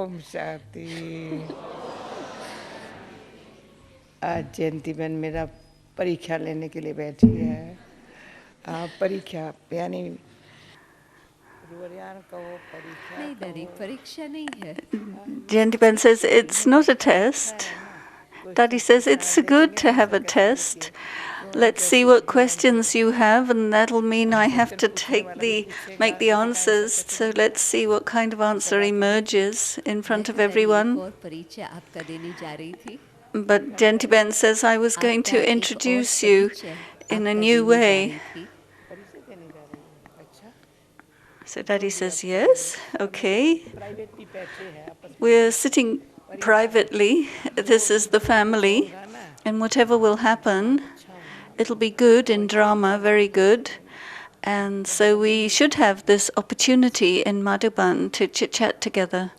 ओम शांति। आज जयंती बहन मेरा परीक्षा लेने के लिए बैठी है। परीक्षा यानी नहीं दादी, परीक्षा नहीं है. Jayanti says it's not a test. Dadi says it's good to have a test. Let's see what questions you have, and that'll mean I have to make the answers. So let's see what kind of answer emerges in front of everyone. But Jayanti says I was going to introduce you in a new way. So Daddy says, yes, okay. We're sitting privately. This is the family. And whatever will happen, it'll be good in drama, very good. And so we should have this opportunity in Madhuban to chit-chat together.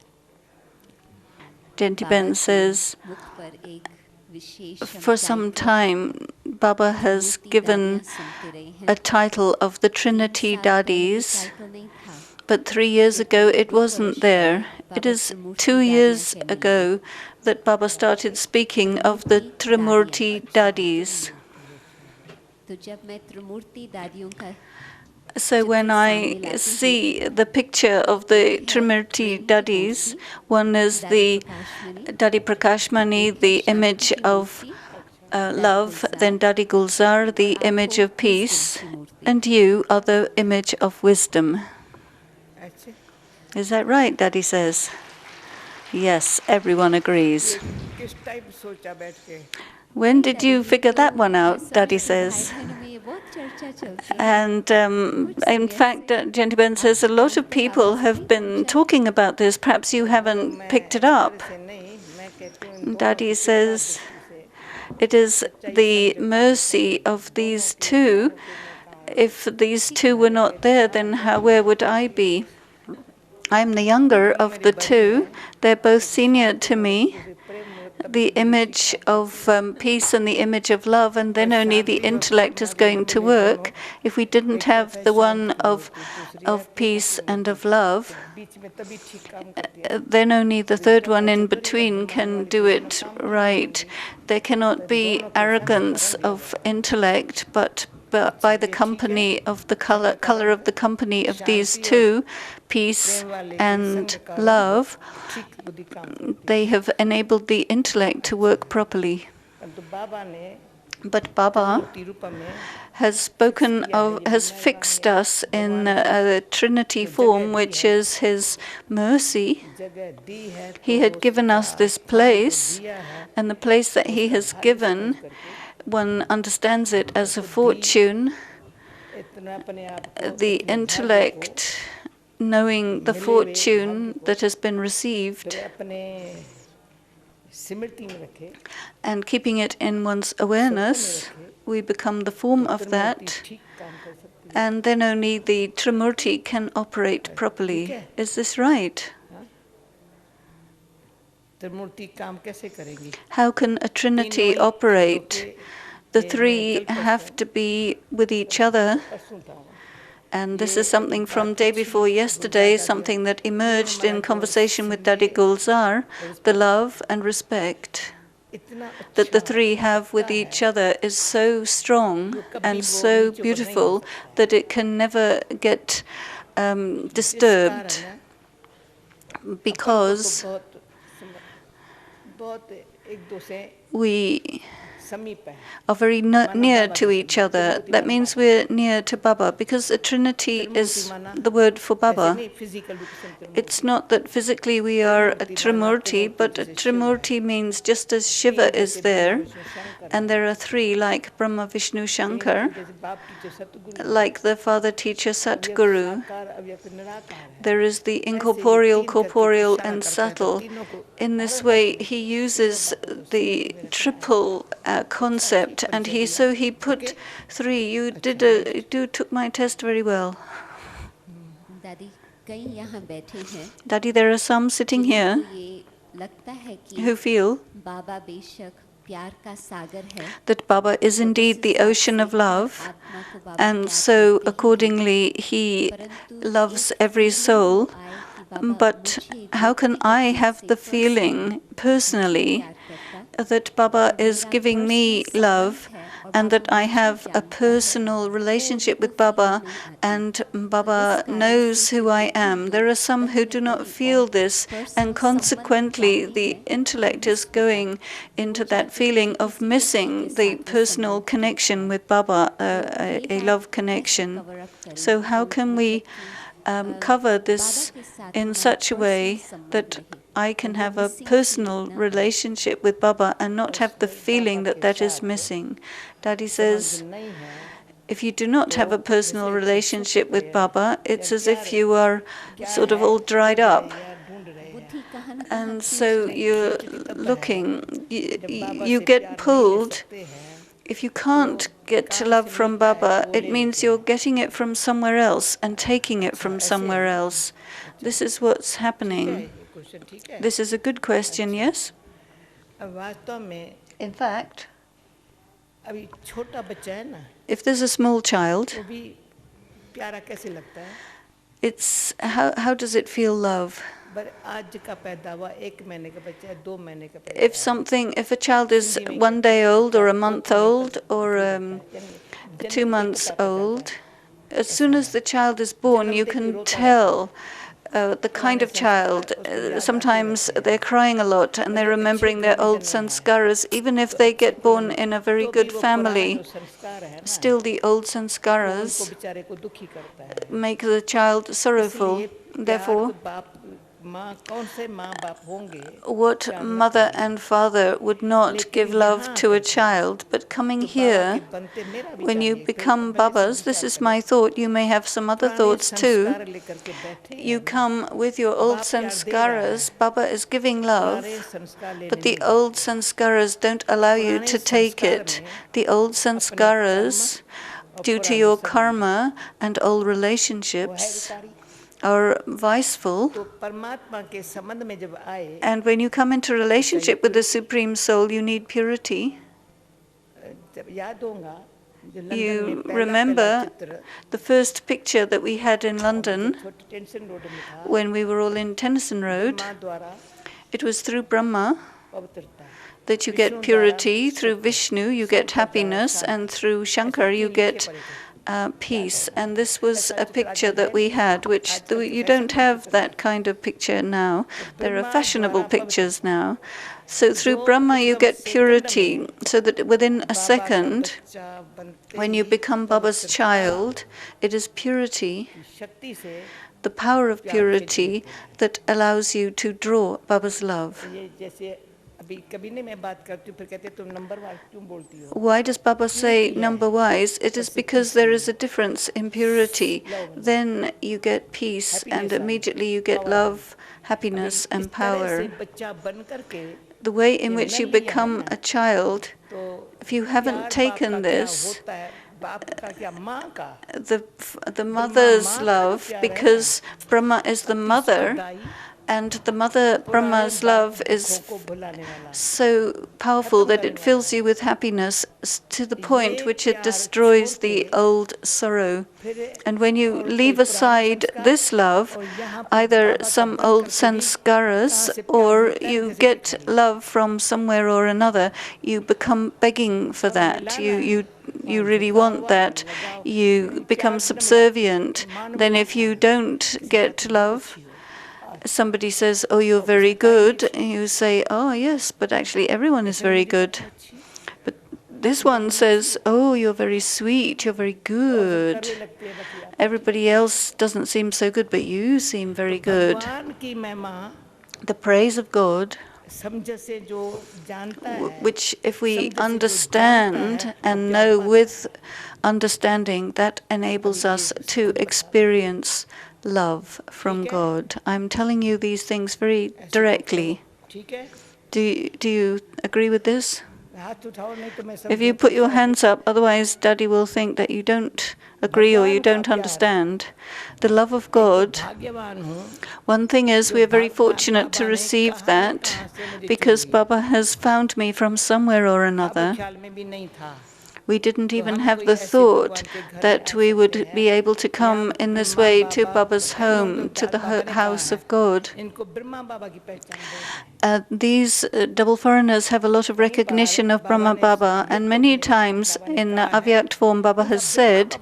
Jayanti says, for some time, Baba has given a title of the Trinity Dadis, but 3 years ago it wasn't there. It is 2 years ago that Baba started speaking of the Trimurti Dadis. So when I see the picture of the Trimurti Dadis, one is the Dadi Prakashmani, the image of love, then Dadi Gulzar, the image of peace, and you are the image of wisdom. Is that right, Dadi says? Yes, everyone agrees. When did you figure that one out, Dadi says? And in fact, Jayanti says a lot of people have been talking about this. Perhaps you haven't picked it up. Dadi says it is the mercy of these two. If these two were not there, then where would I be? I'm the younger of the two. They're both senior to me. The image of peace and the image of love, and then only the intellect is going to work. If we didn't have the one of peace and of love, then only the third one in between can do it right. There cannot be arrogance of intellect, but by the company of the color of the company of these two, peace and love, they have enabled the intellect to work properly. But Baba has fixed us in a Trinity form, which is his mercy. He had given us this place, and the place that he has given, one understands it as a fortune. The intellect, knowing the fortune that has been received and keeping it in one's awareness, we become the form of that, and then only the Trimurti can operate properly. Is this right? How can a Trinity operate? The three have to be with each other. And this is something from day before yesterday, something that emerged in conversation with Dadi Gulzar, the love and respect that the three have with each other is so strong and so beautiful that it can never get disturbed, because we are very near to each other. That means we're near to Baba, because a Trinity is the word for Baba. It's not that physically we are a Trimurti, but a Trimurti means just as Shiva is there, and there are three like Brahma, Vishnu, Shankar, like the father teacher Satguru. There is the incorporeal, corporeal, and subtle. In this way, he uses the triple concept, and he put three. You took my test very well. Daddy, there are some sitting here who feel that Baba is indeed the ocean of love, and so accordingly he loves every soul, But how can I have the feeling personally that Baba is giving me love and that I have a personal relationship with Baba and Baba knows who I am? There are some who do not feel this, and consequently the intellect is going into that feeling of missing the personal connection with Baba, a love connection. So how can we cover this in such a way that I can have a personal relationship with Baba and not have the feeling that that is missing? Daddy says, if you do not have a personal relationship with Baba, it's as if you are sort of all dried up. And so you're looking, you get pulled. If you can't get love from Baba, it means you're getting it from somewhere else and taking it from somewhere else. This is what's happening. This is a good question, yes? In fact, if there's a small child, it's how does it feel love? If a child is 1 day old or a month old or 2 months old, as soon as the child is born, you can tell the kind of child. Sometimes they're crying a lot and they're remembering their old sanskaras, even if they get born in a very good family. Still, the old sanskaras make the child sorrowful. Therefore, what mother and father would not give love to a child, but coming here, when you become Babas, this is my thought, you may have some other thoughts too, you come with your old sanskaras, Baba is giving love, but the old sanskaras don't allow you to take it. The old sanskaras, due to your karma and old relationships, are viceful, and when you come into relationship with the Supreme Soul, you need purity. You remember the first picture that we had in London when we were all in Tennyson Road. It was through Brahma that you get purity, through Vishnu you get happiness, and through Shankar you get peace. And this was a picture that we had, which you don't have that kind of picture now. There are fashionable pictures now. So through Brahma you get purity, so that within a second, when you become Baba's child, it is purity, the power of purity, that allows you to draw Baba's love. Why does Baba say number-wise? It is because there is a difference in purity. Then you get peace, and immediately you get love, happiness, and power. The way in which you become a child, if you haven't taken this, the mother's love, because Brahma is the mother, and the mother Brahma's love is so powerful that it fills you with happiness to the point which it destroys the old sorrow. And when you leave aside this love, either some old sanskaras or you get love from somewhere or another, you become begging for that. You really want that. You become subservient. Then if you don't get love, somebody says, oh, you're very good, and you say, oh, yes, but actually everyone is very good. But this one says, oh, you're very sweet, you're very good. Everybody else doesn't seem so good, but you seem very good. The praise of God, which if we understand and know with understanding, that enables us to experience love from God. I'm telling you these things very directly. Do you agree with this? If you put your hands up, otherwise Daddy will think that you don't agree or you don't understand. The love of God, one thing is we are very fortunate to receive that, because Baba has found me from somewhere or another, We didn't even have the thought that we would be able to come in this way to Baba's home, to the house of God. These double foreigners have a lot of recognition of Brahma Baba, and many times in Avyakt form Baba has said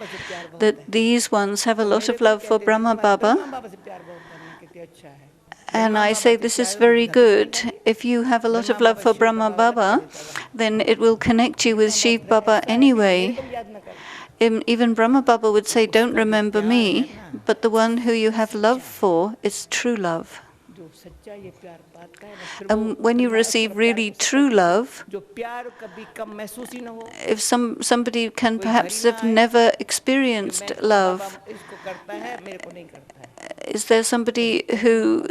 that these ones have a lot of love for Brahma Baba. And I say this is very good. If you have a lot of love for Brahma Baba, then it will connect you with Shiv Baba anyway. Even Brahma Baba would say, don't remember me, but the one who you have love for is true love. And when you receive really true love, if somebody can perhaps have never experienced love, is there somebody who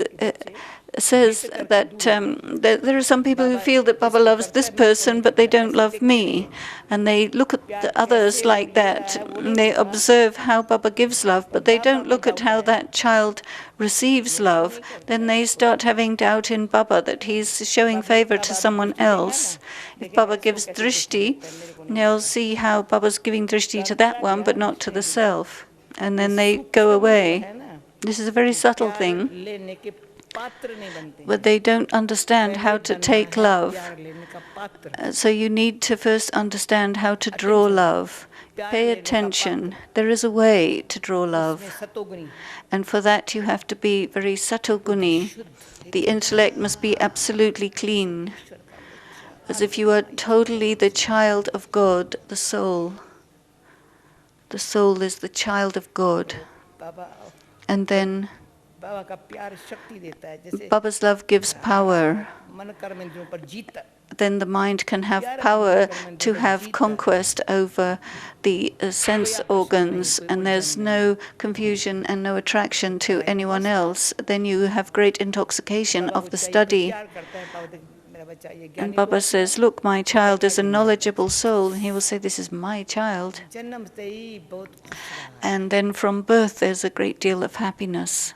says that there are some people who feel that Baba loves this person, but they don't love me. And they look at the others like that, and they observe how Baba gives love, but they don't look at how that child receives love. Then they start having doubt in Baba that he's showing favor to someone else. If Baba gives drishti, they'll see how Baba's giving drishti to that one, but not to the self. And then they go away. This is a very subtle thing. But they don't understand how to take love. So you need to first understand how to draw love. Pay attention. There is a way to draw love. And for that you have to be very satoguni. The intellect must be absolutely clean. As if you are totally the child of God, the soul. The soul is the child of God. And then Baba's love gives power. Then the mind can have power to have conquest over the sense organs, and there's no confusion and no attraction to anyone else. Then you have great intoxication of the study. And Baba says, look, my child is a knowledgeable soul. And he will say, this is my child. And then from birth there's a great deal of happiness.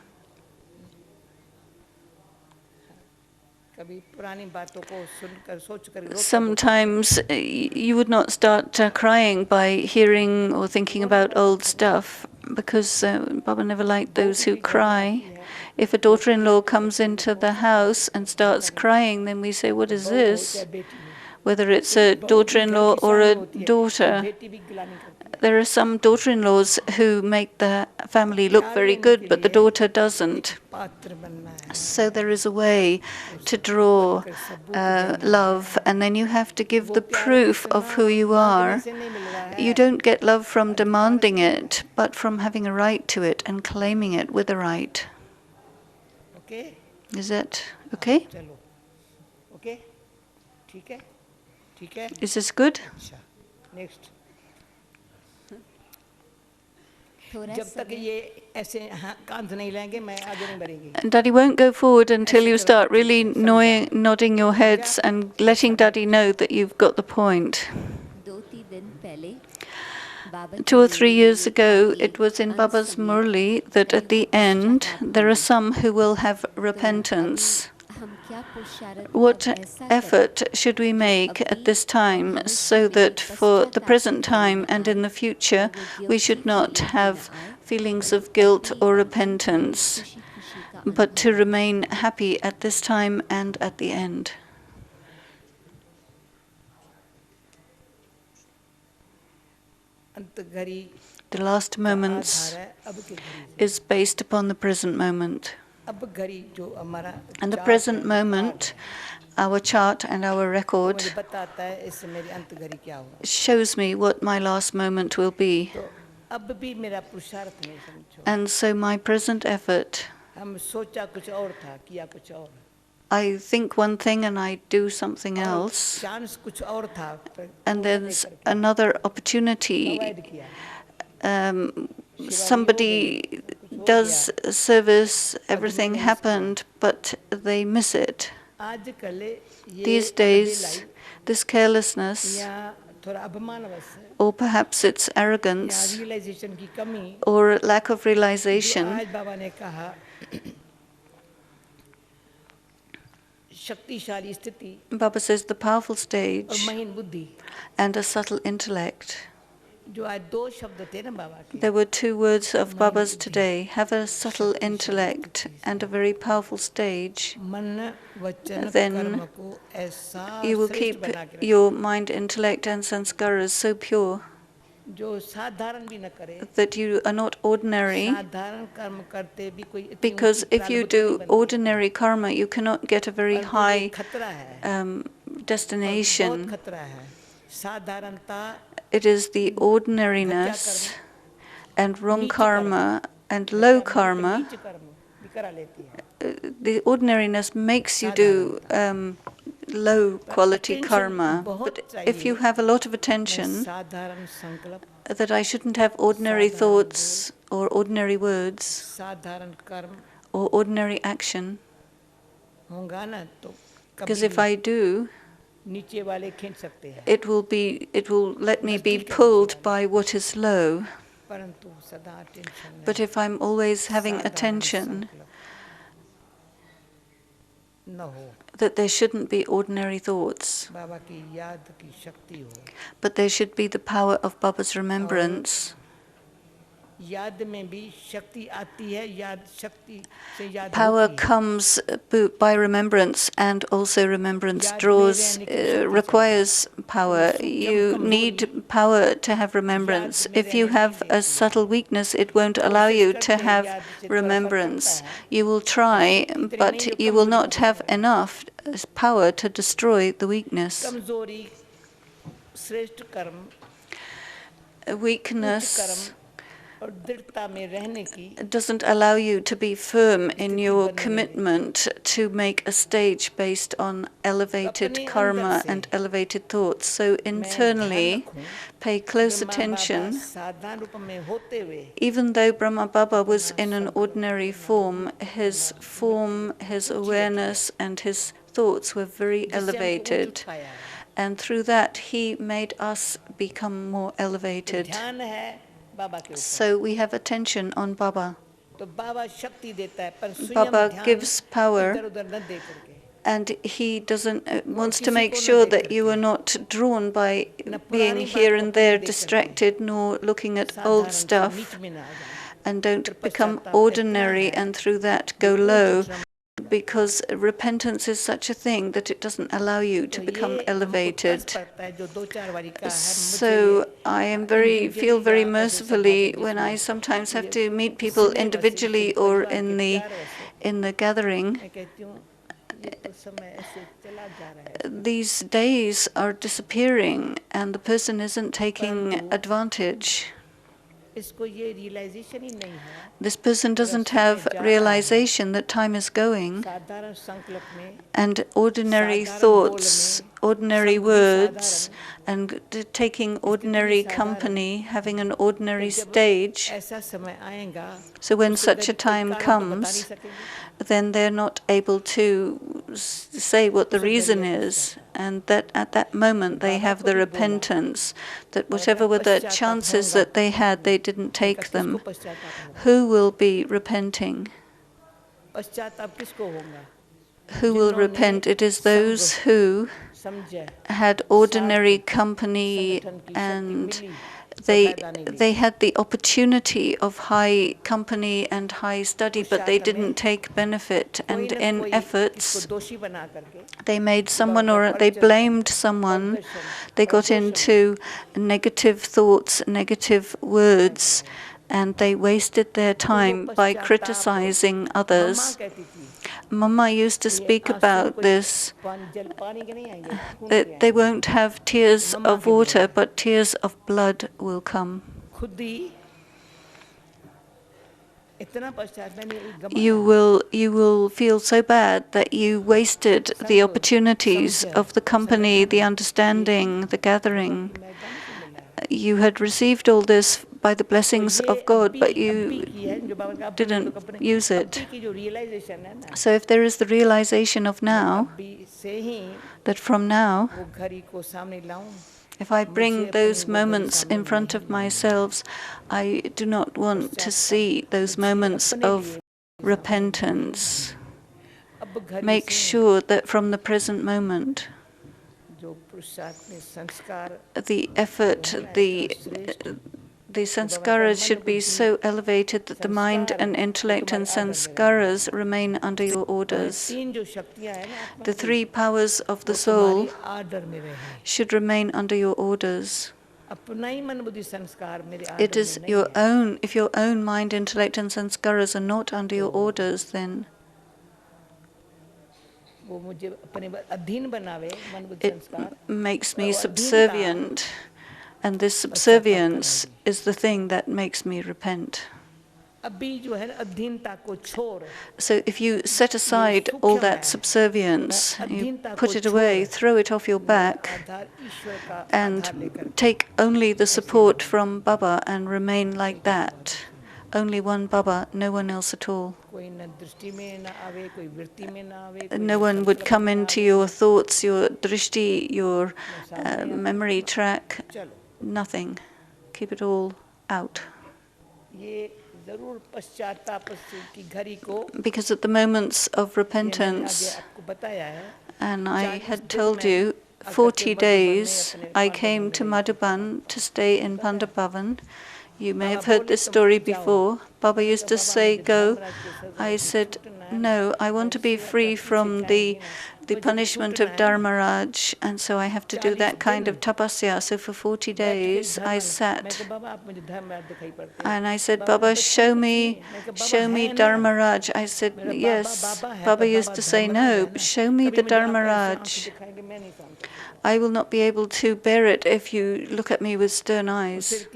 Sometimes you would not start crying by hearing or thinking about old stuff, because Baba never liked those who cry. If a daughter-in-law comes into the house and starts crying, then we say, what is this? Whether it's a daughter-in-law or a daughter. There are some daughter-in-laws who make the family look very good, but the daughter doesn't. So there is a way to draw love, and then you have to give the proof of who you are. You don't get love from demanding it, but from having a right to it and claiming it with a right. Is that okay? Is this good? Next. Daddy won't go forward until you start really nodding your heads and letting Daddy know that you've got the point. 2 or 3 years ago, it was in Baba's Murli that at the end, there are some who will have repentance. What effort should we make at this time so that for the present time and in the future, we should not have feelings of guilt or repentance, but to remain happy at this time and at the end? The last moments is based upon the present moment. And the present moment, our chart and our record shows me what my last moment will be. And so my present effort, I think one thing and I do something else, and there's another opportunity. Somebody does service, everything happened, but they miss it. These days, this carelessness, or perhaps it's arrogance, or lack of realization, शक्तिशाली स्थिति Baba says the powerful और stage महीन बुद्धि, and a subtle intellect. जो आज दो शब्द थे ना बाबा के, There were two words of Baba's today. Have a subtle intellect and a very powerful stage. मन वचन Then कर्म को ऐसा You will श्रेष्ठ keep बना के रखे, your mind, intellect, and sanskaras so pure जो साधारण भी न करे, that you are not ordinary. साधारण कर्म करते भी कोई इतनी Because ऊंची if you प्रालब्ध नहीं do बनती, ordinary karma, you cannot get a very परंतु ये high खतरा है, और बहुत destination. खतरा है। साधारणता It is the ordinariness and wrong karma and low karma. नीच कर्म भी करा लेती है। The ordinariness makes you do low quality karma. But if you have a lot of attention, साधारण संकल्प, that I shouldn't have ordinary thoughts or ordinary words साधारण कर्म or ordinary action, होगा ना तो because कभी if I do, नीचे वाले खींच सकते हैं, it will let me be pulled by what is low. परंतु सदा tension But if I'm always having attention न हो, that there shouldn't be ordinary thoughts, बाबा की याद की शक्ति हो, but there should be the power of Baba's remembrance. याद में भी शक्ति आती है, याद शक्ति से याद Power होती है। comes by remembrance, and also remembrance requires power. You need power to have remembrance. If you have a subtle weakness, it won't allow you to have remembrance. You will try, but you will not have enough power to destroy the weakness. कमजोरी श्रेष्ठ कर्म, Weakness और दृढ़ता में रहने की doesn't allow you to be firm in your commitment to make a stage based on elevated karma and elevated thoughts. So internally, pay close attention. साधारण रूप में होते हुए Even though Brahma Baba was in an ordinary form, his awareness and his thoughts were very elevated. And through that, he made us become more elevated. ध्यान है बाबा के ऊपर, So we have attention on Baba. तो बाबा शक्ति देता है, पर स्वयं Baba ध्यान gives power, इधर-उधर न दे करके, and he wants to make sure that you are not drawn by being here and there distracted, nor looking at old stuff, नीच में न आ जाए। and don't become ordinary and through that go low, because repentance is such a thing that it doesn't allow you to become elevated. So I feel very mercifully when I sometimes have to meet people individually or in the gathering. These days are disappearing and the person isn't taking advantage. This person doesn't have realization that time is going, and ordinary thoughts, ordinary words, and taking ordinary company, having an ordinary stage. So when such a time comes, then they're not able to say what the reason is, and that at that moment they have the repentance that whatever were the chances that they had, they didn't take them. Who will be repenting? Who will repent? It is those who had ordinary company and they had the opportunity of high company and high study, but they didn't take benefit. And in efforts, they made someone or they blamed someone. They got into negative thoughts, negative words, and they wasted their time by criticizing others. Mama used to speak about this, that they won't have tears of water, but tears of blood will come. You will feel so bad that you wasted the opportunities of the company, the understanding, the gathering. You had received all this by the blessings of God, but you didn't use it. So if there is the realization of now, that from now, if I bring those moments in front of myself, I do not want to see those moments of repentance. make sure that from the present moment, the effort, the sanskaras should be so elevated that the mind and intellect and sanskaras remain under your orders. The three powers of the soul should remain under your orders. It is your own, if your own mind, intellect and sanskaras are not under your orders, then it makes me subservient. And this subservience is the thing that makes me repent. So if you set aside all that subservience, you put it away, throw it off your back, and take only the support from Baba and remain like that. Only one Baba, no one else at all. No one would come into your thoughts, your drishti, your memory track. Nothing. Keep it all out. Because at the moments of repentance, and I had told you, 40 days I came to Madhuban to stay in Pandabhavan. You may have heard this story before. Baba used to say, go. I said, no, I want to be free from the punishment of Dharmaraj, and so I have to do that kind of tapasya. So for 40 days I sat and I said, Baba, show me Dharmaraj. I said, yes. Baba used to say, no, show me the Dharmaraj. I will not be able to bear it if you look at me with stern eyes.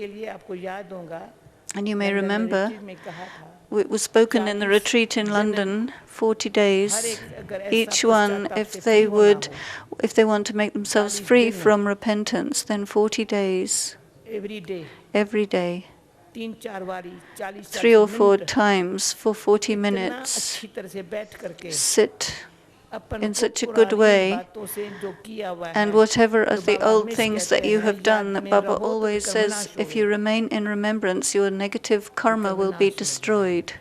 And you may remember, it was spoken in the retreat in London, 40 days. Each one, if they want to make themselves free from repentance, then 40 days, every day, 3 or 4 times for 40 minutes, sit in such a good way, and whatever of the old things that you have done, Baba always says, if you remain in remembrance, your negative karma will be destroyed.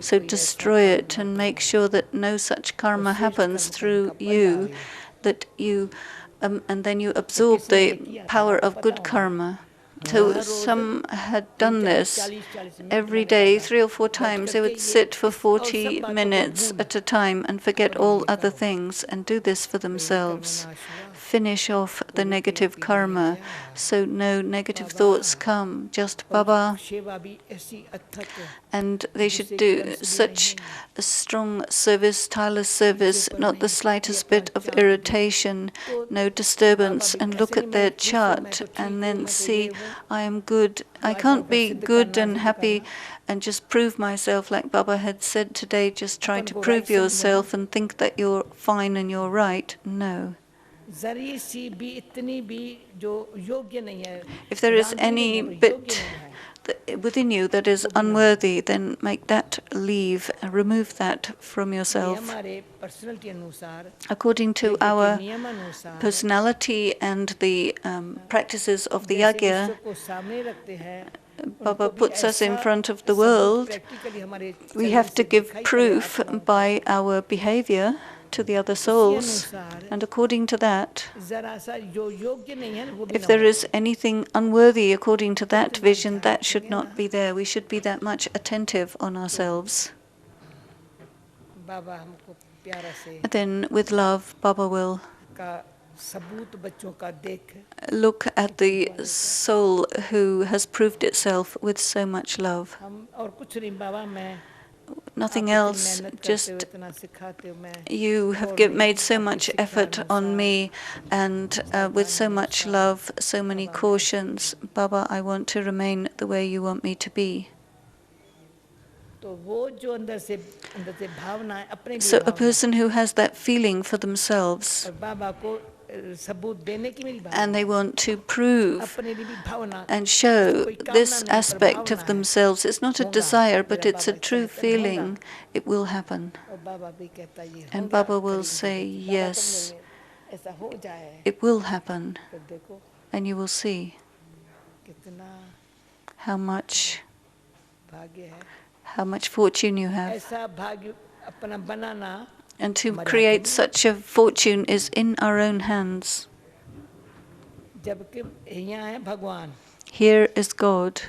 So destroy it and make sure that no such karma happens through you, that you, and then you absorb the power of good karma. So some had done this every day, 3 or 4 times. They would sit for 40 minutes at a time and forget all other things and do this for themselves. Finish off the negative karma, so no negative thoughts come, just Baba. And they should do such a strong service, tireless service, not the slightest bit of irritation, no disturbance, and look at their chart and then see, I am good. I can't be good and happy and just prove myself like Baba had said today, just try to prove yourself and think that you're fine and you're right. No. If there is any bit within you that is unworthy, then make that leave, remove that from yourself. According to our personality and the practices of the yajna, Baba puts us in front of the world. We have to give proof by our behavior to the other souls, and according to that, if there is anything unworthy according to that vision, that should not be there. We should be that much attentive on ourselves. And then with love, Baba will look at the soul who has proved itself with so much love. Nothing else, just you have made so much effort on me, and with so much love, so many cautions. Baba, I want to remain the way you want me to be. So a person who has that feeling for themselves, and they want to prove and show this aspect of themselves. It's not a desire, but it's a true feeling. It will happen. And Baba will say, yes, it will happen. And you will see how much fortune you have. And to create such a fortune is in our own hands. जबकि यहाँ है भगवान, Here is God,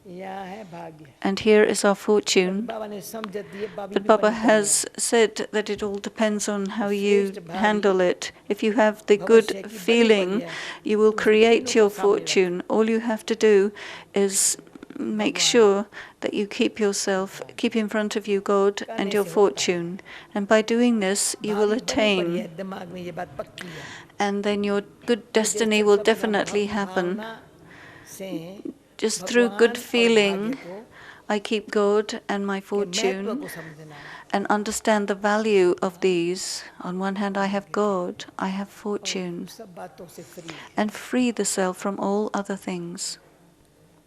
यहाँ है भाग्य। and here is our fortune. बाबा ने समझ दिए, बाबी But भी Baba बनी has said that it all depends on how you handle it. If you have the good feeling, you will create your fortune. All you have to do is make sure that you keep in front of you God and your fortune. And by doing this, you will attain. दिमाग में ये बात पक्की है। And then your good destiny will definitely happen. Just through good feeling, I keep God and my fortune and understand the value of these. On one hand, I have God, I have fortune, and free the self from all other things.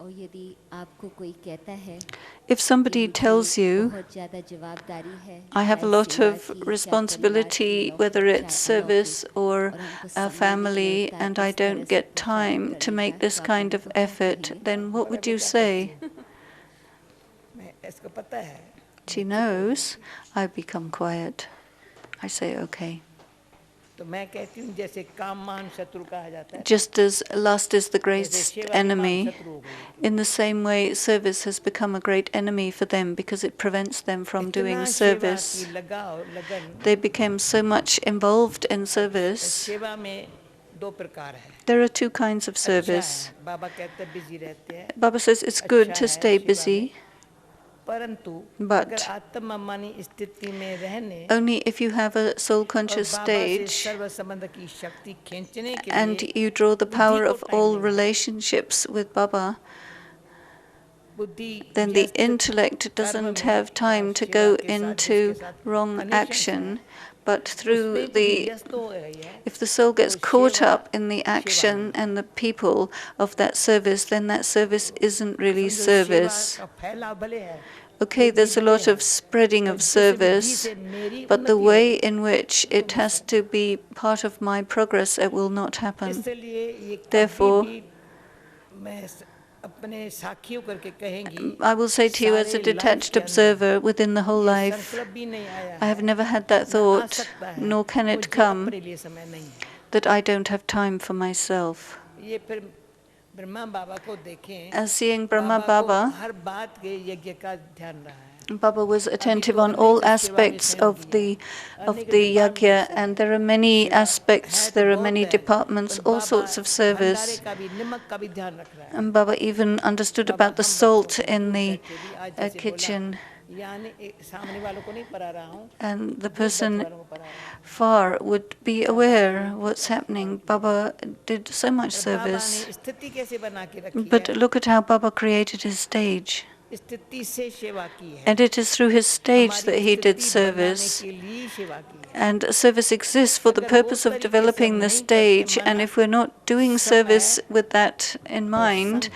और यदि आपको कोई कहता है If somebody tells you, बहुत ज़्यादा जवाबदारी है, I have a lot of responsibility, whether it's service or a family, and I don't get time to make this kind of effort, then what would you say? मैं इसको पता है। She knows. I become quiet. I say, okay. तो मैं कहती हूँ जैसे काम मान शत्रु कहा जाता है। Just as lust is the greatest enemy, in the same way service has become a great enemy for them because it prevents them from doing service. They became so much involved in service. सेवा में दो प्रकार है। There are two kinds of service. बाबा कहते हैं busy रहते हैं। Baba says it's good to stay busy, परंतु but अगर आत्ममानी स्थिति में रहने only if you have a soul-conscious और बाबा से stage सर्व संबंध की शक्ति खींचने के and लिए you draw the power of all relationships with Baba, बुद्धि then the intellect doesn't have time to go into wrong action. But if the soul gets caught up in the action and the people of that service, then that service isn't really service. Okay, there's a lot of spreading of service, but the way in which it has to be part of my progress, it will not happen. Therefore, I will say to you as a detached observer within the whole life, I have never had that thought, nor can it come, that I don't have time for myself. As seeing Brahma Baba, Baba was attentive on all aspects of the yajna, and there are many aspects, there are many departments, all sorts of service. And Baba even understood about the salt in the kitchen. And the person far would be aware what's happening. Baba did so much service. But look at how Baba created his stage. And it is through his stage that he did service. And service exists for the purpose of developing the stage. And if we're not doing service with that in mind,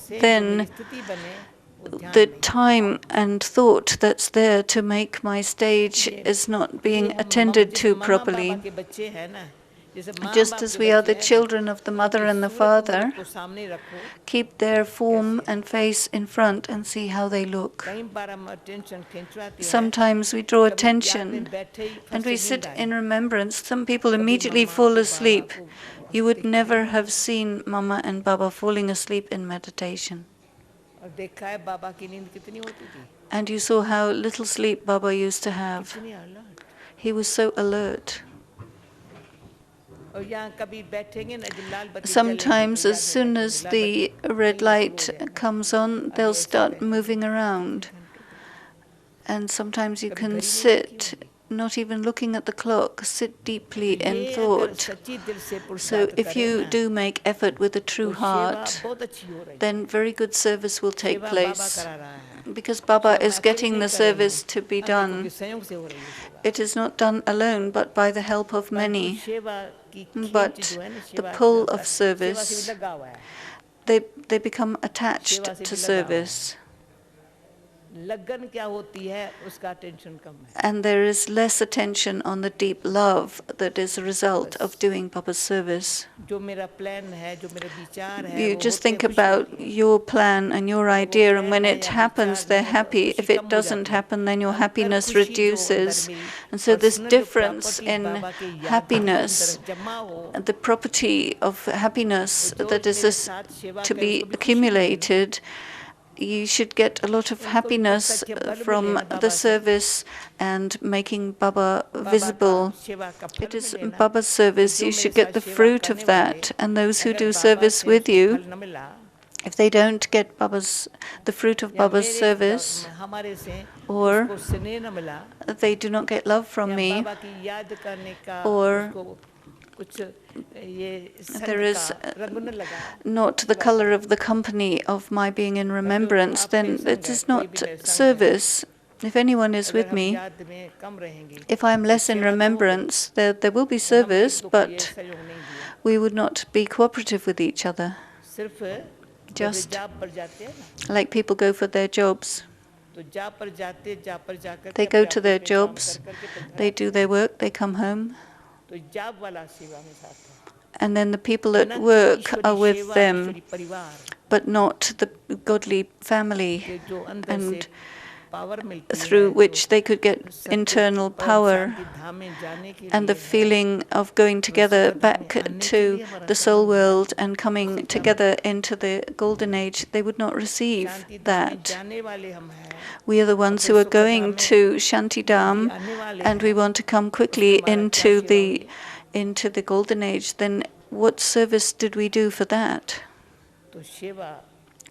then the time and thought that's there to make my stage is not being attended to properly. Just as we are the children of the mother and the father, keep their form and face in front and see how they look. Sometimes we draw attention and we sit in remembrance. Some people immediately fall asleep. You would never have seen Mama and Baba falling asleep in meditation. And you saw how little sleep Baba used to have. He was so alert. Sometimes as soon as the red light comes on, they'll start moving around. And sometimes you can sit, not even looking at the clock, sit deeply in thought. So if you do make effort with a true heart, then very good service will take place. Because Baba is getting the service to be done. It is not done alone, but by the help of many. But the pull of service, they become attached to service. लगन क्या होती है उसका tension कम है. And there is less attention on the deep love that is a result of doing Baba's service. जो मेरा plan है, जो मेरे विचार है, You वो just होते think हैं, खुशी about होती है. your plan and your idea, and when plan है it या happens, विचार they're नहीं है, तो happy. खुशी If it कम हो doesn't जाती है. happen, then your अंदर happiness खुशी जो अंदर reduces. मेरी And so this personal जो difference property in बाबा की याद happiness, अंदर जमा हो, the property of happiness जो that is मेरे this साथ सेवा to करे, be उसको भी खुशी मिले ना. accumulated, you should get a lot of उनको भी happiness प्रत्यक्ष बल मिले from ना the बाबा से. service and making Baba बाबा का visible. सेवा का फल It is मिले ना. Baba's service, जो you मेरे should साथ get the सेवा fruit करने of that. वाले, And those who अगर do बाबा service से with उसको you, फल न मिला, if they don't get the fruit of या Baba's मेरे service, हमारे से or उसको स्नेह न मिला, they do not get love from या me, बाबा की याद करने का or उसको कुछ ये there संग is का रंग न लगा, not the color of the company of my being in remembrance, then it is not service. If anyone is अगर with हम me, याद में कम रहेंगे, if I am less in सेवा तो हो गई, remembrance, there will be हमने service, एक को ये but सहयोग नहीं दिया. we would not be cooperative with each other. सिर्फ जब Just जाप पर जाते हैं ना, like people go for their jobs. तो जाप पर जाकर They के go अपने to their ऑफिस में काम jobs, कर के फिर घर they आते do their work, they come home, हैं. तो जाप वाला सेवा में साथ है. and then the people at न कि work ईश्वरी are with सेवा, them, ईश्वरी परिवार, but not the godly family कि जो अंदर and से पावर मिलती है, through जो which they could get सत्य internal परम power शांति धाम में जाने के and the लिए है. feeling of going together back to the soul world and coming together into the golden age, they would not receive शांति धाम में that. जाने वाले हम हैं. We are the ones who are going to Shantidham, and we want to come quickly into the golden age. Then what service did we do for that? तो सेवा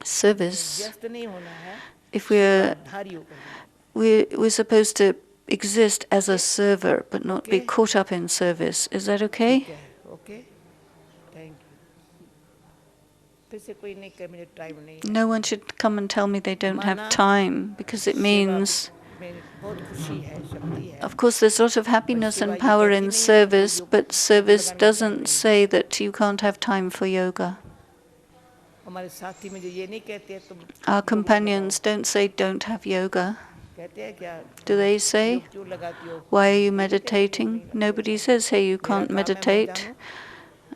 Service. व्यस्त नहीं होना है, If we're धारी होकर. we're supposed to exist as a server, but not be caught up in service. Is that okay? Okay, thank you. फिर से कोई नहीं कहे मुझे टाइम नहीं है. No one should come and tell me they don't have time, because it means, में बहुत खुशी है, शक्ति है. of course, there's a lot of happiness and power in service, but service doesn't say that you can't have time for yoga. हमारे साथी में जो ये नहीं कहते हैं तुम Our companions don't say don't have yoga. कहते हैं क्या, Do they say, क्यों लगाती हो? why are you meditating? Nobody says, hey, you can't meditate.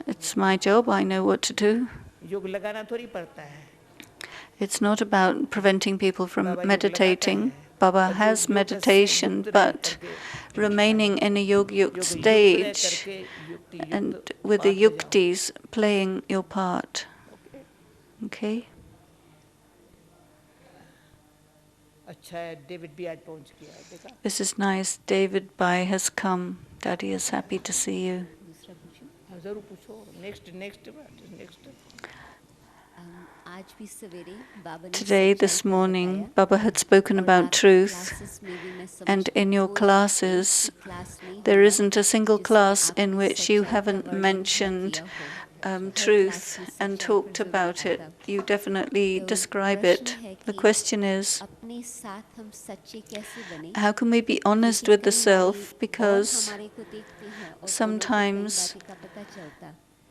It's my job, I know what to do. योग लगाना थोड़ी पड़ता है. It's not about preventing people from meditating. Baba has meditation, but remaining in a yoga stage and with the yuktis playing your part. Okay? अच्छा है, David भी आज पहुंच गया, देखा? This is nice. David Bai has come. Daddy is happy to see you. हाँ, जरूर पूछो. नेक्स्ट. आज भी सवेरे बाबा ने Today, this morning, Baba had spoken about truth, and in your classes, there isn't a single class in which you haven't mentioned truth and talked about it. You definitely describe it. The question is, how can we be honest with the self? Because sometimes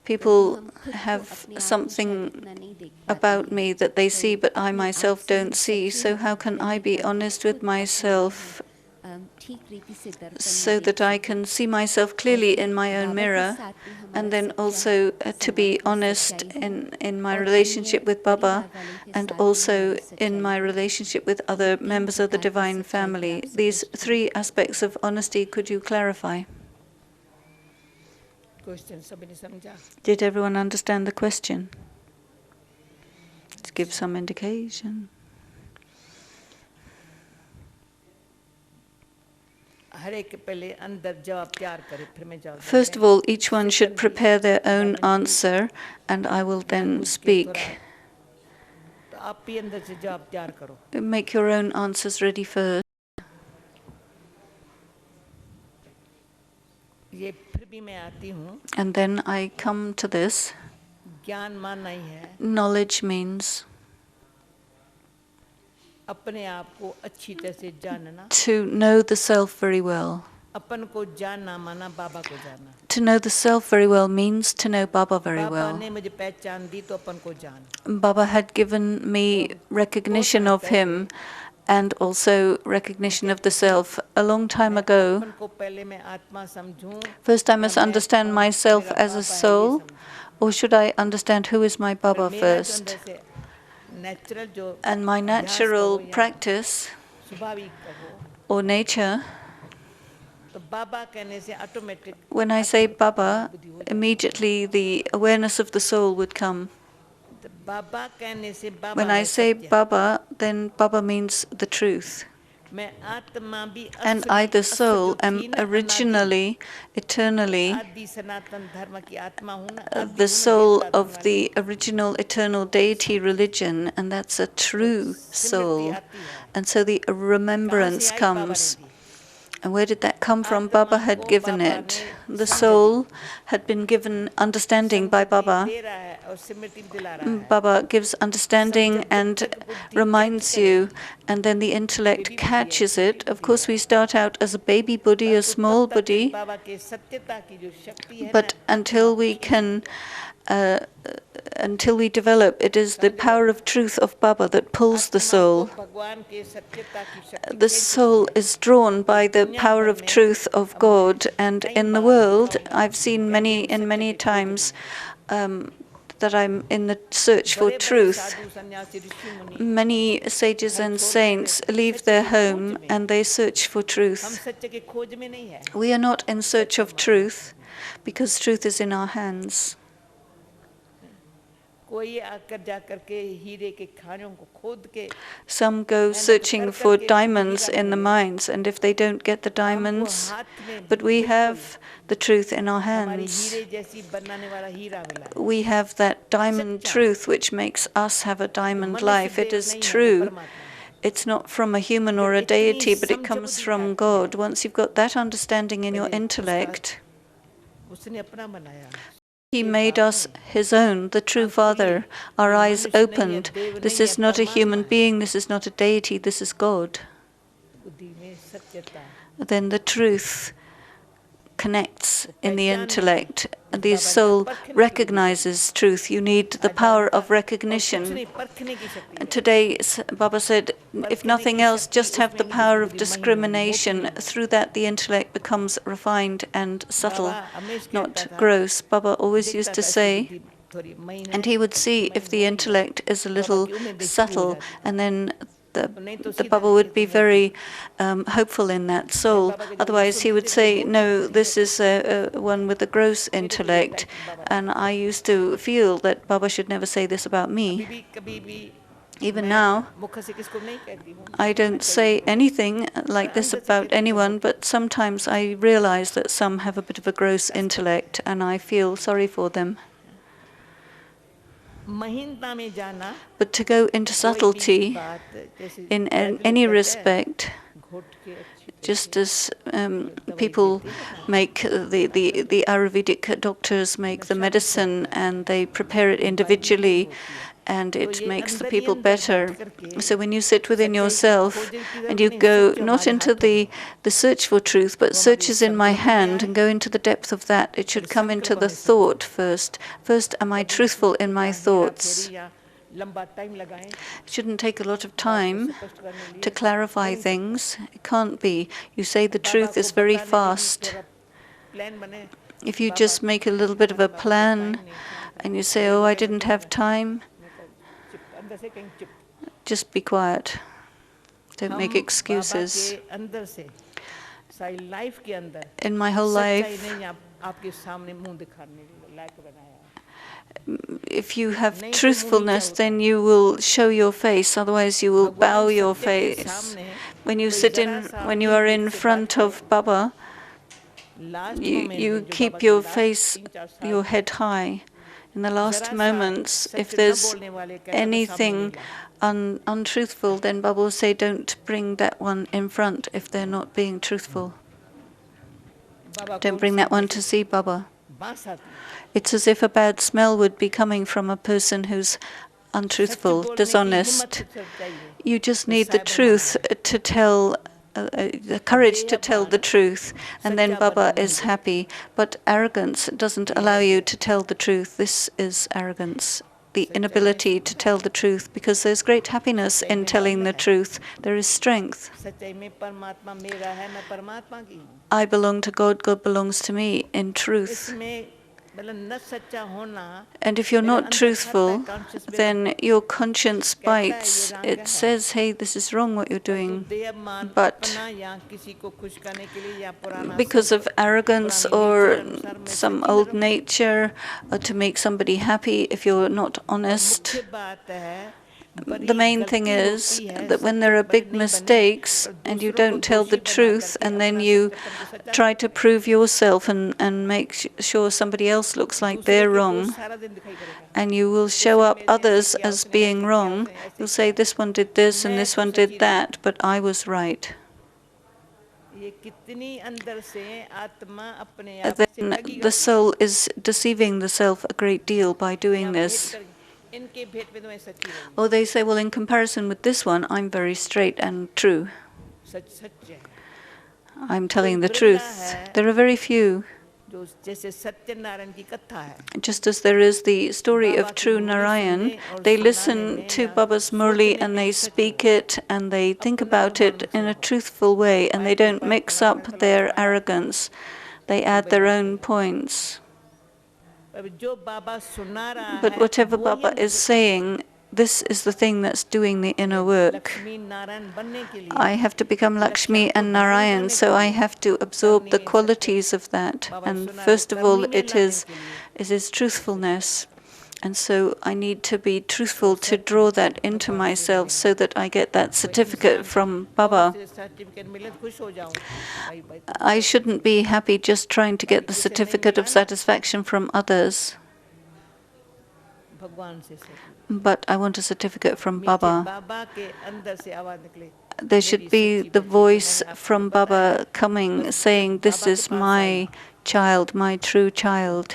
people have something about me that they see, but I myself don't see. So how can I be honest with myself so that I can see myself clearly in my own mirror, and then also to be honest in my relationship with Baba, and also in my relationship with other members of the Divine Family? These three aspects of honesty, could you clarify? Did everyone understand the question? To give some indication. First of all, each one should prepare their own answer, and I will then speak. Make your own answers ready first. And then I come to this. Knowledge means to know the self very well. To know the self very well means to know Baba very well. Baba had given me recognition of him, and also recognition of the self. A long time ago, first I must understand myself as a soul, or should I understand who is my Baba first? And my natural practice or nature, when I say Baba, immediately the awareness of the soul would come. When I say Baba, then Baba means the truth. And I, the soul, am originally, eternally, the soul of the original eternal deity religion, and that's a true soul. And so the remembrance comes. And where did that come from? Baba had given it. The soul had been given understanding by Baba. Baba gives understanding and reminds you, and then the intellect catches it. Of course, we start out as a baby buddhi, a small buddhi, but until we develop, it is the power of truth of Baba that pulls the soul. The soul is drawn by the power of truth of God, and in the world, I've seen many times that I'm in the search for truth. Many sages and saints leave their home and they search for truth. We are not in search of truth because truth is in our hands. Some go searching for diamonds in the mines, and if they don't get the diamonds, but we have the truth in our hands. We have that diamond truth which makes us have a diamond life. It is true. It's not from a human or a deity, but it comes from God. Once you've got that understanding in your intellect, He made us His own, the true Father. Our eyes opened. This is not a human being, this is not a deity, this is God. Then the truth connects in the intellect. The soul recognizes truth. You need the power of recognition. Today, Baba said, if nothing else, just have the power of discrimination. Through that, the intellect becomes refined and subtle, not gross. Baba always used to say, and he would see if the intellect is a little subtle, and then the Baba would be very hopeful in that soul. Otherwise, he would say, no, this is one with a gross intellect. And I used to feel that Baba should never say this about me. Even now, I don't say anything like this about anyone, but sometimes I realize that some have a bit of a gross intellect, and I feel sorry for them. But to go into subtlety in any respect, just as people make the Ayurvedic doctors make the medicine and they prepare it individually, and it makes the people better. So when you sit within yourself and you go not into the search for truth, but search is in my hand, and go into the depth of that, it should come into the thought first. First, am I truthful in my thoughts? It shouldn't take a lot of time to clarify things. It can't be. You say the truth is very fast. If you just make a little bit of a plan and you say, oh, I didn't have time, just be quiet. Don't make excuses. In my whole life, if you have truthfulness, then you will show your face, otherwise you will bow your face. When you are in front of Baba, you keep your face, your head high. In the last moments, if there's anything untruthful, then Baba will say, don't bring that one in front if they're not being truthful. Don't bring that one to see Baba. It's as if a bad smell would be coming from a person who's untruthful, dishonest. You just need the truth to tell, the courage to tell the truth, and then Baba is happy. But arrogance doesn't allow you to tell the truth. This is arrogance. the inability to tell the truth, because there's great happiness in telling the truth. There is strength. सच्चाई में परमात्मा मेरा है, मैं परमात्मा की हूँ. I belong to God, God belongs to me in truth. इसमें मतलब न सच्चा होना. And if you're not truthful, then your conscience bites. It says, hey, this is wrong what you're doing. But because of arrogance or some old nature, or to make somebody happy, if you're not honest, the main thing is that when there are big mistakes and you don't tell the truth, and then you try to prove yourself and make sure somebody else looks like they're wrong, and you will show up others as being wrong. You'll say, this one did this and this one did that, but I was right. Then the soul is deceiving the self a great deal by doing this. Or they say, well, in comparison with this one, I'm very straight and true. I'm telling the truth. There are very few. Just as there is the story of true Narayan, they listen to Baba's Murli and they speak it and they think about it in a truthful way, and they don't mix up their arrogance. They add their own points. But whatever Baba is saying, this is the thing that's doing the inner work. I have to become Lakshmi and Narayan, so I have to absorb the qualities of that. And first of all, it is truthfulness. And so I need to be truthful to draw that into myself so that I get that certificate from Baba. I shouldn't be happy just trying to get the certificate of satisfaction from others. But I want a certificate from Baba. There should be the voice from Baba coming, saying, this is my child, my true child.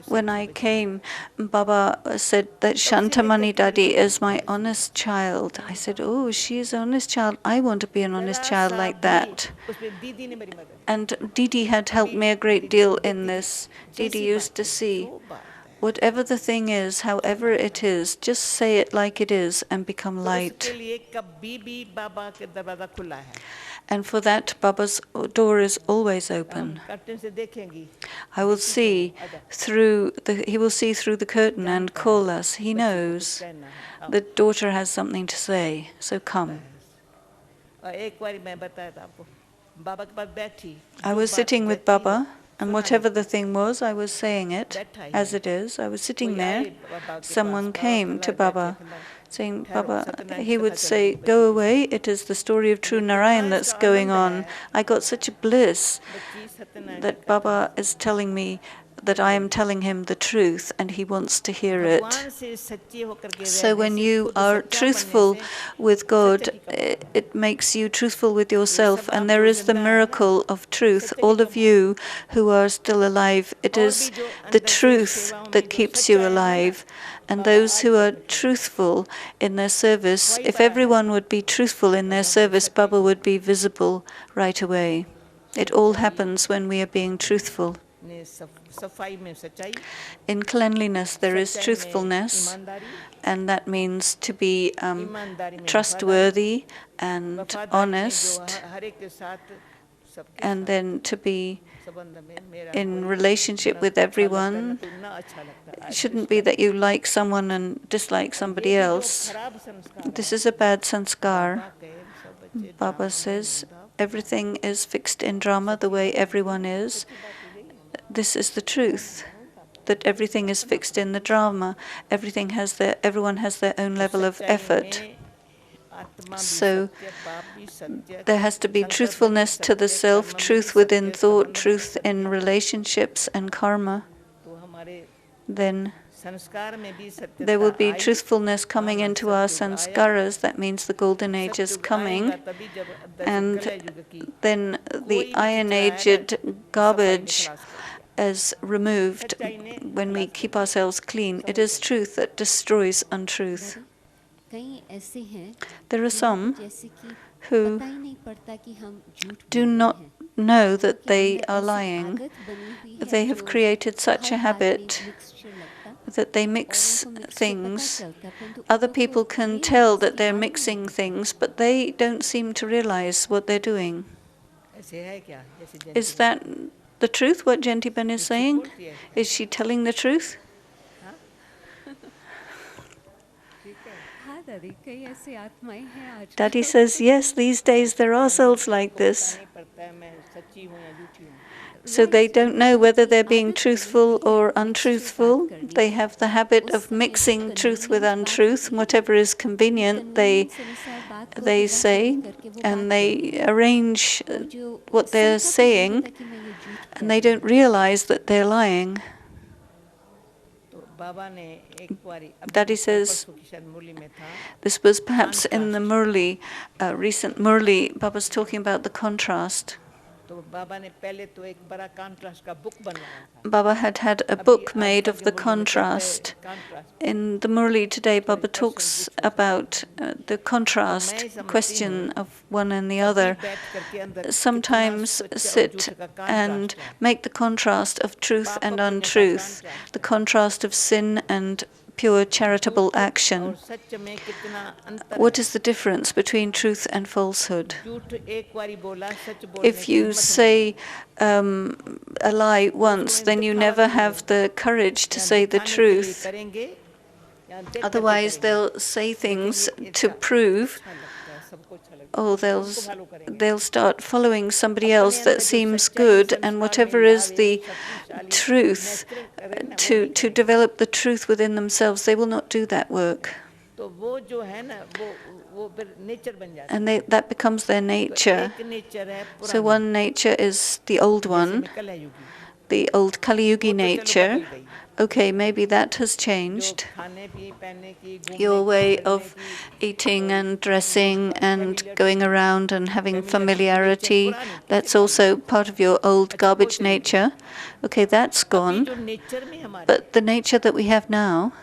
When I came, Baba said that Shantamani Dadi is my honest child. I said, oh, she is an honest child. I want to be an honest child like that. And Didi had helped me a great deal in this. Didi used to see, whatever the thing is, however it is, just say it like it is and become light. And for that, Baba's door is always open. I will see through he will see through the curtain and call us. He knows the daughter has something to say, so come. I was sitting with Baba, and whatever the thing was, I was saying it as it is. I was sitting there. Someone came to Baba, saying, Baba, he would say, go away, it is the story of true Narayan that's going on. I got such a bliss that Baba is telling me that I am telling him the truth and he wants to hear it. So when you are truthful with God, it makes you truthful with yourself, and there is the miracle of truth. All of you who are still alive, it is the truth that keeps you alive. And those who are truthful in their service, if everyone would be truthful in their service, Baba would be visible right away. It all happens when we are being truthful. In cleanliness, there is truthfulness, and that means to be trustworthy and honest, and then to be in relationship with everyone. It shouldn't be that you like someone and dislike somebody else. This is a bad sanskar. Baba says everything is fixed in drama the way everyone is. This is the truth, that everything is fixed in the drama. Everyone has their own level of effort. So there has to be truthfulness to the self, truth within thought, truth in relationships and karma. Then there will be truthfulness coming into our sanskaras. That means the golden age is coming. And then the iron-aged garbage is removed when we keep ourselves clean. It is truth that destroys untruth. There are some who do not know that they are lying. They have created such a habit that they mix things. Other people can tell that they're mixing things, but they don't seem to realize what they're doing. Is that the truth, what Jayanti is saying? Is she telling the truth? Dadi says, yes, these days there are souls like this. So they don't know whether they're being truthful or untruthful. They have the habit of mixing truth with untruth. Whatever is convenient, they say, and they arrange what they're saying, and they don't realize that they're lying. Dadi says, this was perhaps in the Murli, recent Murli, Baba's talking about the contrast. Baba had a book made of the contrast. In the Murli today, Baba talks about the contrast, question of one and the other. Sometimes sit and make the contrast of truth and untruth, the contrast of sin and pure charitable action. What is the difference between truth and falsehood? If you say a lie once, then you never have the courage to say the truth. Otherwise, they'll say things to prove, or they'll start following somebody else that seems good, and whatever is the truth, to develop the truth within themselves, they will not do that work. And that becomes their nature. So one nature is the old one, the old Kali Yugi nature. Okay, maybe that has changed. Your way of eating and dressing and going around and having familiarity, that's also part of your old garbage nature. Okay, that's gone. But the nature that we have now,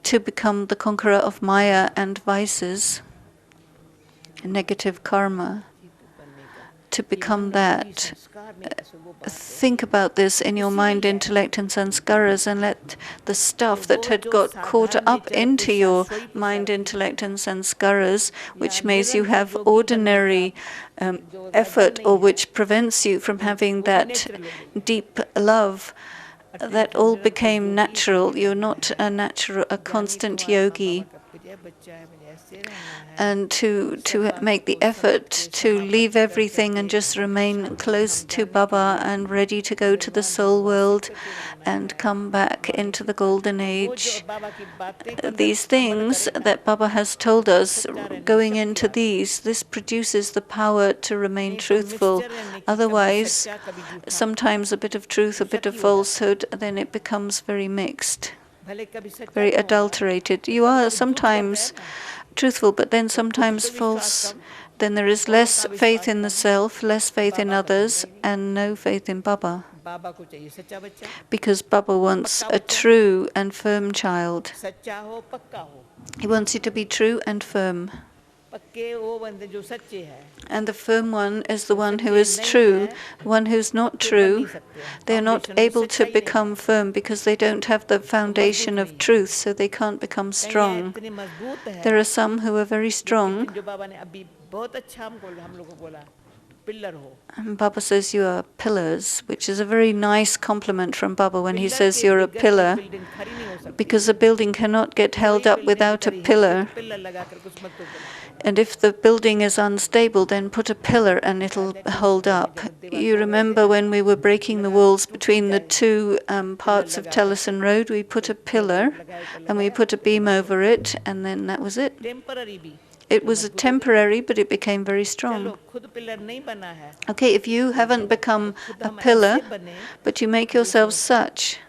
to become the conqueror of Maya and vices, negative karma, to become that. Think about this in your mind, intellect, and sanskaras, and let the stuff that had got caught up into your mind, intellect, and sanskaras, which makes you have ordinary effort, or which prevents you from having that deep love, that all became natural. You're not a constant yogi. And to make the effort to leave everything and just remain close to Baba and ready to go to the soul world and come back into the golden age. These things that Baba has told us, going into this produces the power to remain truthful. Otherwise, sometimes a bit of truth, a bit of falsehood, then it becomes very mixed, very adulterated. You are sometimes truthful, but then sometimes false. Then there is less faith in the self, less faith in others, and no faith in Baba. Because Baba wants a true and firm child. He wants you to be true and firm. And the firm one is the one who is true. One who's not true, they're not able to become firm because they don't have the foundation of truth, so they can't become strong. There are some who are very strong. And Baba says you are pillars, which is a very nice compliment from Baba when he says you're a pillar, because a building cannot get held up without a pillar. And if the building is unstable, then put a pillar and it'll hold up. You remember when we were breaking the walls between the two parts of Tellison Road, we put a pillar and we put a beam over it, and then that was it. It was a temporary, but it became very strong. Okay, if you haven't become a pillar, but you make yourself such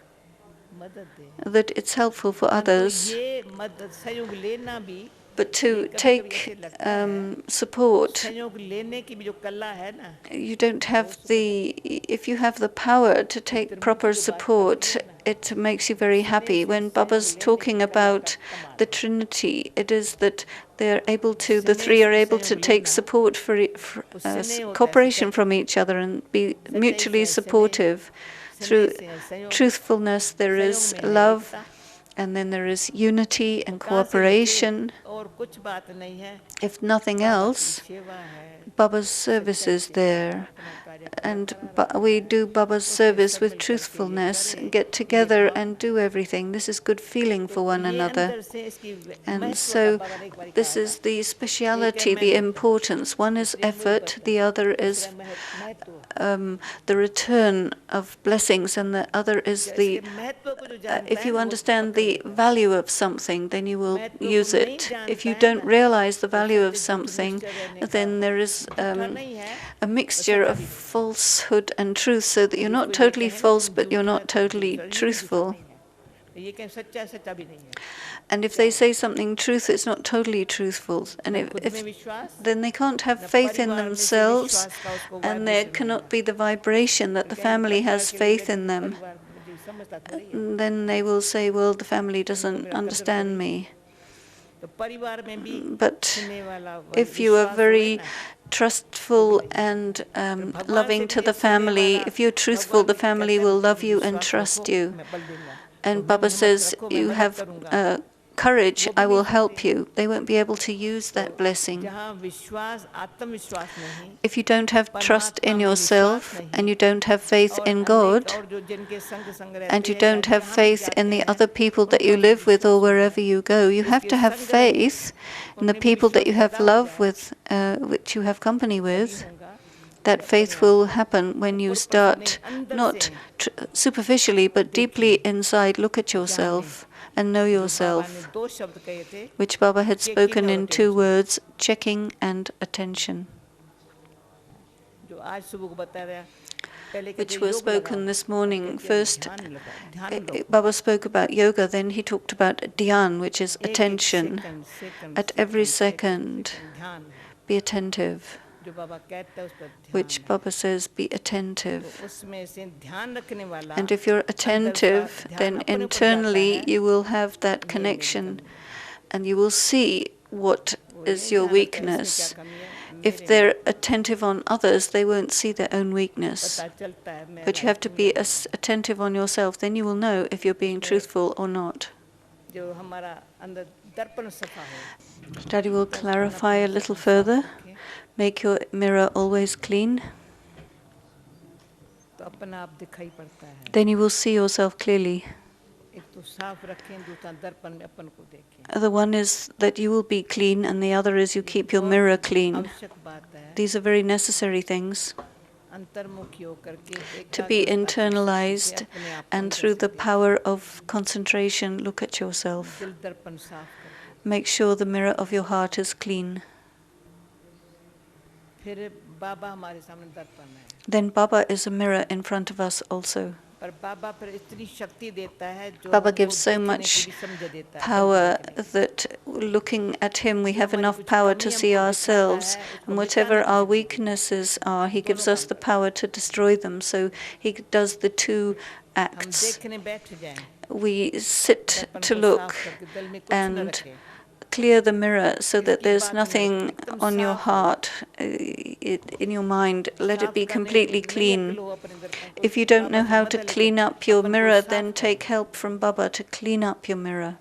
that it's helpful for others, but to take support, you don't have if you have the power to take proper support, it makes you very happy. When Baba's talking about the Trinity, it is that the three are able to take support for cooperation from each other and be mutually supportive. Through truthfulness, there is love, and then there is unity and cooperation. If nothing else, Baba's service is there. And we do Baba's service with truthfulness, get together and do everything. This is good feeling for one another. And so this is the speciality, the importance. One is effort, the other is the return of blessings, and the other is the, if you understand the value of something, then you will use it. If you don't realize the value of something, then there is a mixture of falsehood and truth, so that you're not totally false, but you're not totally truthful. And if they say something truth, it's not totally truthful. And then they can't have faith in themselves, and there cannot be the vibration that the family has faith in them. Then they will say, well, the family doesn't understand me. But if you are very trustful and loving to the family, if you're truthful, the family will love you and trust you. And Baba says, you have courage, I will help you. They won't be able to use that blessing. If you don't have trust in yourself, and you don't have faith in God, and you don't have faith in the other people that you live with or wherever you go, you have to have faith in the people that you have love with, which you have company with. That faith will happen when you start, not superficially, but deeply inside, look at yourself and know yourself, which Baba had spoken in 2 words, checking and attention, which were spoken this morning. First, Baba spoke about yoga, then he talked about dhyan, which is attention. At every second, be attentive, which Baba says, be attentive. And if you're attentive, then internally you will have that connection, and you will see what is your weakness. If they're attentive on others, they won't see their own weakness. But you have to be attentive on yourself, then you will know if you're being truthful or not. Daddy will clarify a little further. Make your mirror always clean. Then you will see yourself clearly. The one is that you will be clean, and the other is you keep your mirror clean. These are very necessary things to be internalized, and through the power of concentration, look at yourself. Make sure the mirror of your heart is clean. Then Baba is a mirror in front of us also. Baba gives so much power that looking at him we have enough power to see ourselves, and whatever our weaknesses are, he gives us the power to destroy them. So he does the 2 acts. We sit to look and clear the mirror so that there's nothing on your heart, in your mind. Let it be completely clean. If you don't know how to clean up your mirror, then take help from Baba to clean up your mirror.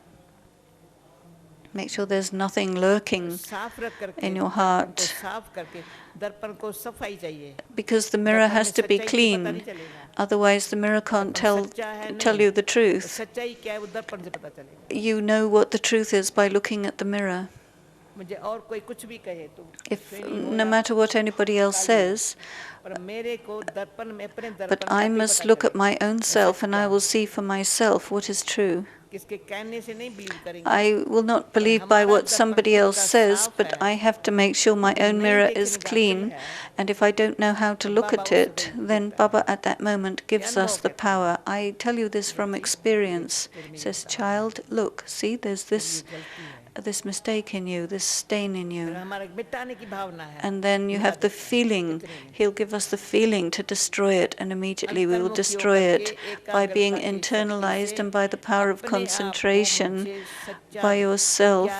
Make sure there's nothing lurking in your heart, because the mirror has to be clean. Otherwise, the mirror can't tell you the truth. You know what the truth is by looking at the mirror. If no matter what anybody else says, but I must look at my own self, and I will see for myself what is true. I will not believe by what somebody else says, but I have to make sure my own mirror is clean. And if I don't know how to look at it, then Baba at that moment gives us the power. I tell you this from experience. He says, child, look, see, there's this this mistake in you, this stain in you. हमारा मिटाने की भावना है And then you have the feeling, He'll give us the feeling to destroy it, and immediately we will destroy it by being internalized and by the power of concentration. By yourself,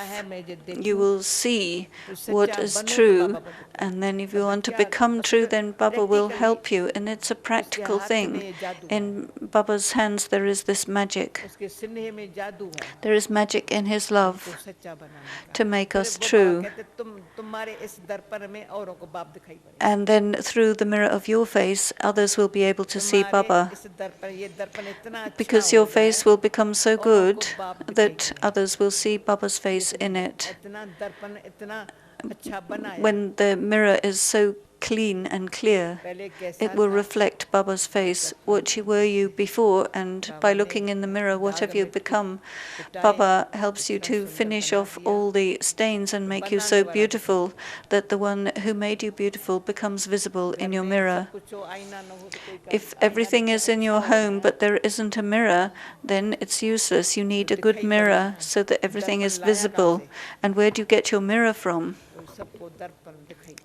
you will see what is true, and then if you want to become true, then Baba will help you, and it's a practical thing. In Baba's hands there is this magic. उसके स्नेह में जादू है There is magic in His love तो सच्चा बनाने का to make फिर us वो बाबा true. कहते तुम्हारे इस दर्पण में औरों को बाप दिखाई पड़ेगा And then through the mirror of your face, others will be able to see Baba, इस दर्पण ये दर्पण इतना अच्छा because your हो face जाए will become so good that others will see Baba's face in it. इतना दर्पण इतना अच्छा बनाया When the mirror is so clean and clear, पहले कैसा it will था reflect Baba's face, what were you before, and by looking in the mirror, what have you become? Baba helps you to finish off all the stains and make you so beautiful that the one who made you beautiful becomes visible in your mirror. कुछ हो आईना न हो तो कोई If everything is in your home but there isn't a mirror, then it's useless. You need a good mirror so that everything is visible. And where do you get your mirror from? सबको दर्पण दिखाई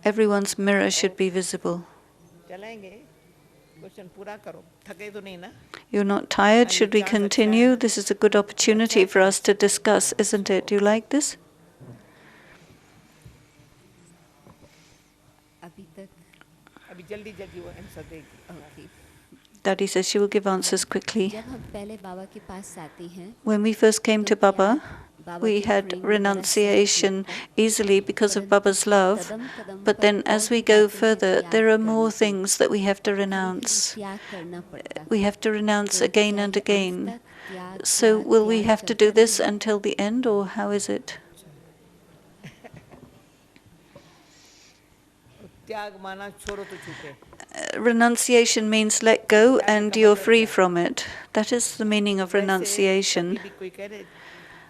Everyone's mirror should be visible. चलेंगे question पूरा करो थके तो नहीं ना You're not tired? Should we continue? This is a good opportunity for us to discuss, isn't it? Do you like this? अभी तक अभी जल्दी जल्दी वो आंसर देगी okay Dadi says she will give answers quickly. जब हम पहले बाबा के पास आते हैं When we first came to Baba, we had renunciation easily because of Baba's love. But then as we go further, there are more things that we have to renounce. त्याग करना पड़ता We have to renounce again and again. त्याग So will we have to do this until the end, or how is it? त्याग माना छोड़ो तो छूटे Renunciation means let go and you're free from it. That is the meaning of renunciation. कभी भी कोई कह रहे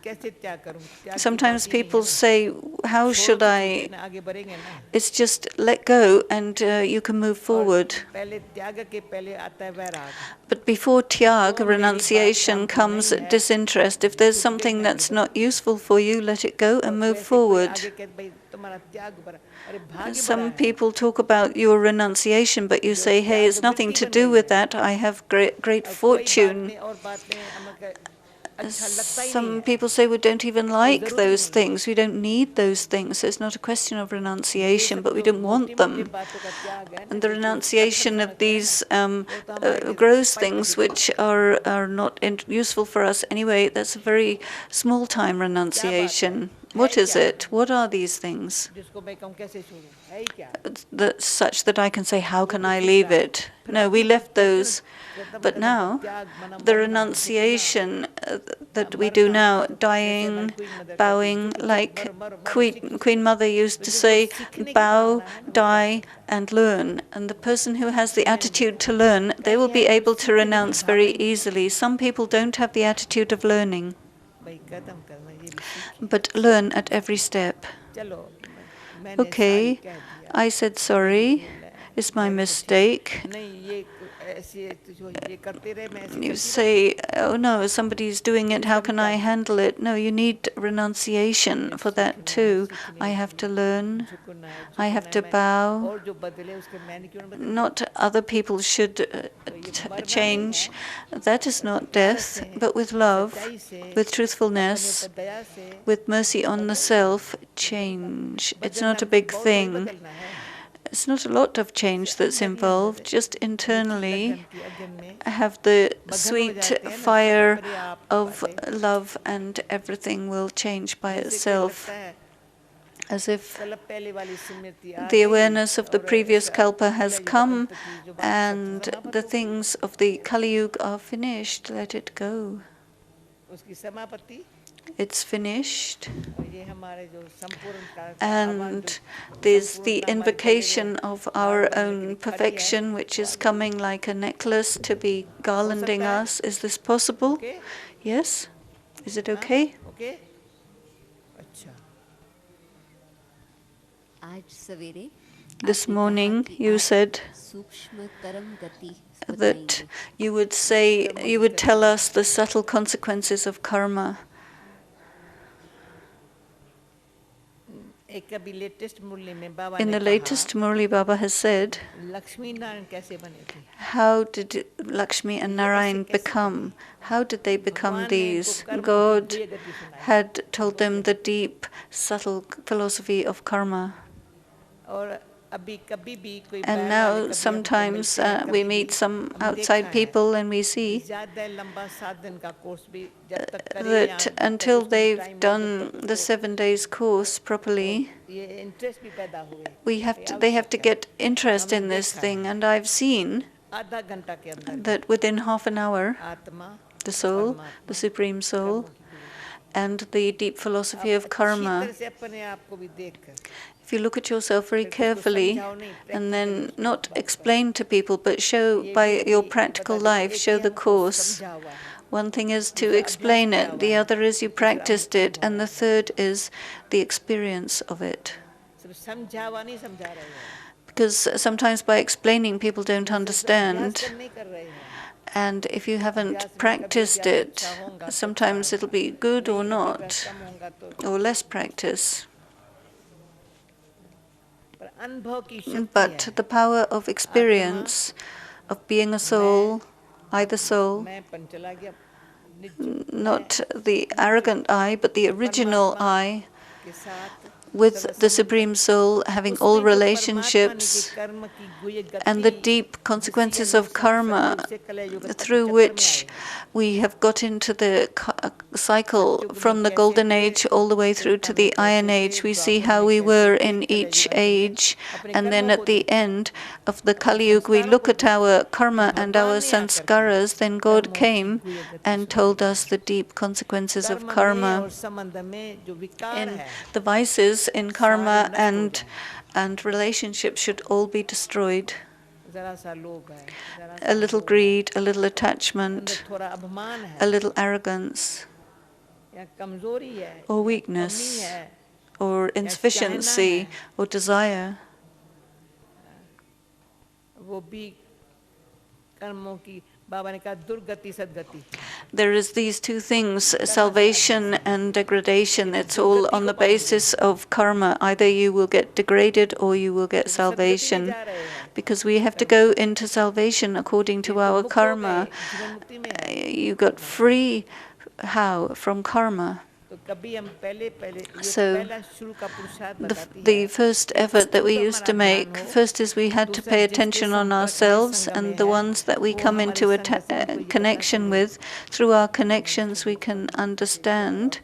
कैसे त्याग करूं त्याग की Sometimes बात ही नहीं है people ना। say, how छोड़ो should तो I? छूटे ना, आगे बढ़ेंगे ना It's just let go and you can move forward. पहले त्याग के पहले आता है वैराग But before tyag, renunciation, comes disinterest. If there's something that's not useful for you, let it go and move वैसे कोई forward. आगे कहते भाई तुम्हारा त्याग बड़ा अरे भाग्य बड़ा Some है people talk about your renunciation, but you say, hey, it's nothing to do with that. I have great कोई बात fortune. नहीं और बातें हमें अच्छा लगता ही नहीं Some है people say we don't even like ज़रूरत those नहीं है। things. We don't need those things. So it's not a question of renunciation, but we don't want them. बातों का त्याग है ना And the renunciation of these हमारे gross things which are not useful for us anyway, that's a very small time renunciation. What is it? What are these things? जिसको मैं कहूँ कैसे छोड़ूं है ही क्या That's such that I can say, how can I leave it? No, we left those. But now, the renunciation that we do now, dying, bowing, like Queen Mother used to say, bow, die, and learn. And the person who has the attitude to learn, they will be able to renounce very easily. Some people don't have the attitude of learning, भाई कदम करना ये भी सीखिए। but learn at every step. चलो मैंने Okay, सारी कह दिया I said sorry. It's my mistake. नहीं ये ऐसे जो ये करते रहे मैं ऐसे You करती say, oh no, somebody's doing it, how can I handle it? No, you need renunciation for that too. I have to learn, झुकना है I have to झुकना है bow. मैं और जो बदले उसके मैंने क्यों ना बदले Not other people should change. That is not death, but with love, with truthfulness, ऊपर दया से with mercy on the self, change. It's not a big thing. बदलना है It's not a lot of change that's involved, just internally लगन की अगन में have the sweet fire of love and everything will change by itself, लगता है as if कल पहले वाली स्मृति आ the गई awareness of the और previous ऐसा kalpa has कल युग come अंत की जो बात सब and समाप्त the हो गई, things of the Kali Yuga are finished. Let it go. उसकी समापत्ति It's finished. और ये हमारे जो संपूर्ण आह्वान And जो there's the संपूर्ण हमारे invocation चले of हुए our आह्वान own के लिए खड़ी है। perfection, which is coming like a necklace to be garlanding us. Is this possible? Okay Yes? Is it okay? Okay अच्छा आज सवेरे This आपने morning कहा कि you आप said सूक्ष्मतरम गति that बताएंगे। you would say, you would tell us the subtle consequences of karma. एक अभी लेटेस्ट मुरली में बाबा In ने the कहा latest Murli, Baba has said, Lakshmi Narayan कैसे बने थे how did Lakshmi and Narayan become? How did they become these? God had told them the deep, subtle philosophy of karma. और अभी कभी भी कोई And बाहर वाले now कभी sometimes हमको मिलते हैं, we कभी meet भी some हमने outside देखा है people and we कि see ज़्यादा लंबा 7 दिन का कोर्स भी जब तक करे या that जब तक until उसको they've टाइम हो जब done तक the उसको 7 days course properly, ये इंटरेस्ट भी पैदा हुए they have to get interest in this thing. And I've seen आधा घंटा के अंदर ही that within half an hour, आत्मा the soul, the परमात्मा Supreme Soul, कर्मों की गुरु and the deep philosophy आप of अच्छी karma, तरह से अपने आप को भी देखकर if you look at yourself very फिर उसको carefully समझाओ नहीं and प्रैक्टिकली then उसको not बात करो explain to people, but show ये by भी your अभी practical बता देते life, एक show ही the हमको course. समझा हुआ है One thing is to दूसरा अभ्यास explain किया it, हुआ the है other is you तीसरा practiced it, अनुभव and the है third is the experience of it. सिर्फ समझा हुआ नहीं समझा रहे हो Because sometimes by explaining, people don't सिर्फ अभ्यास understand. कर नहीं कर रहे हो And if you haven't अभ्यास में कभी practiced अभ्यास it, अच्छा होगा तो अच्छा sometimes it'll होगा be good or नहीं कभी अभ्यास not, कम होगा तो or less practice. पर अनुभव की शक्ति But है the power of experience, of being a soul, I the soul, मैं पन चला गया निज not the arrogant I, but the original परमात्मा I, के साथ with the Supreme Soul, having all उसमें जो परमात्मा ने relationships, के कर्म की गुह्य and the गति deep consequences जिसी of अनुसार karma सतयुग से कलयुग तक through चक्र में which आए we have got into the cycle सतयुग में from the कैसे golden थे age all the way through to Treta में the Iron कैसे Age. थे We see द्वापर how में we were कैसे थे in each कलयुग अंत में age, अपने and then कर्मों at को the देखो end of the अपने Kali Yuga, we संस्कारों look को at देखो our तो karma and our भगवान ने आकर के sanskaras. Then God कर्मों की came गुह्य गति and told us the deep consequences of कर्म में karma. और संबंध में जो विकार In है the vices in सारे karma नष्ट हो and relationships should all be destroyed. जरा सा लोभ है जरा A सा little मोह है greed, a little अंदर attachment, थोड़ा अभिमान a है little arrogance, या कमजोरी है or या कमी weakness, है or या चाहना insufficiency, है or desire. वो भी कर्मों की बाबा ने कहा दुर्गति सदगति There is these two things, salvation and degradation. It's all on the basis of karma. Either you will get degraded or you will get क्योंकि सदगति में salvation. जा रहे हैं Because we have to go into salvation according ये to तो our मुक्त हो karma. गए जीवन मुक्ति में है You got free, how? From karma. तो कभी हम पहले पहले ये So, पहला शुरू का पुरुषार्थ बताती है The first effort that we used to make, first is we had to pay attention on ourselves, and the ones that we come into a connection with, through our connections we can understand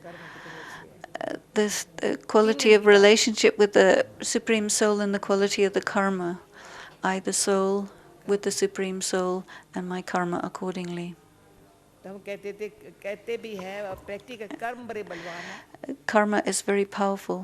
this quality of relationship with the Supreme Soul and the quality of the karma. I, the soul, with the Supreme Soul, and my karma accordingly. तो हम कहते भी है और practical कर्म बड़े बलवान है Karma is very powerful,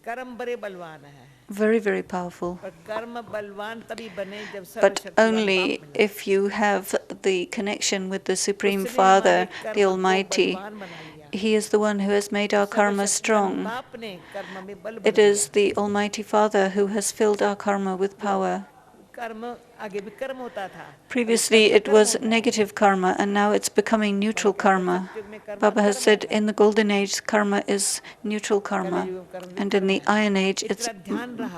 कर्म बड़े बलवान है very, very powerful. पर कर्म बलवान तभी बने जब But सर्वशक्तिवान only बाप मिले if you have the connection with the Supreme उसने Father, हमारे कर्म the को Almighty. बलवान बना लिया He is the one who has made our karma सर्वशक्तिवान strong. बाप ने कर्म में बल भर It दिया is the Almighty Father who has filled our karma with power. कर्म आगे विकर्म होता था Previously it was negative karma, and now it's becoming neutral karma. Baba has said in the Golden Age, karma is neutral karma, and in the Iron Age, it's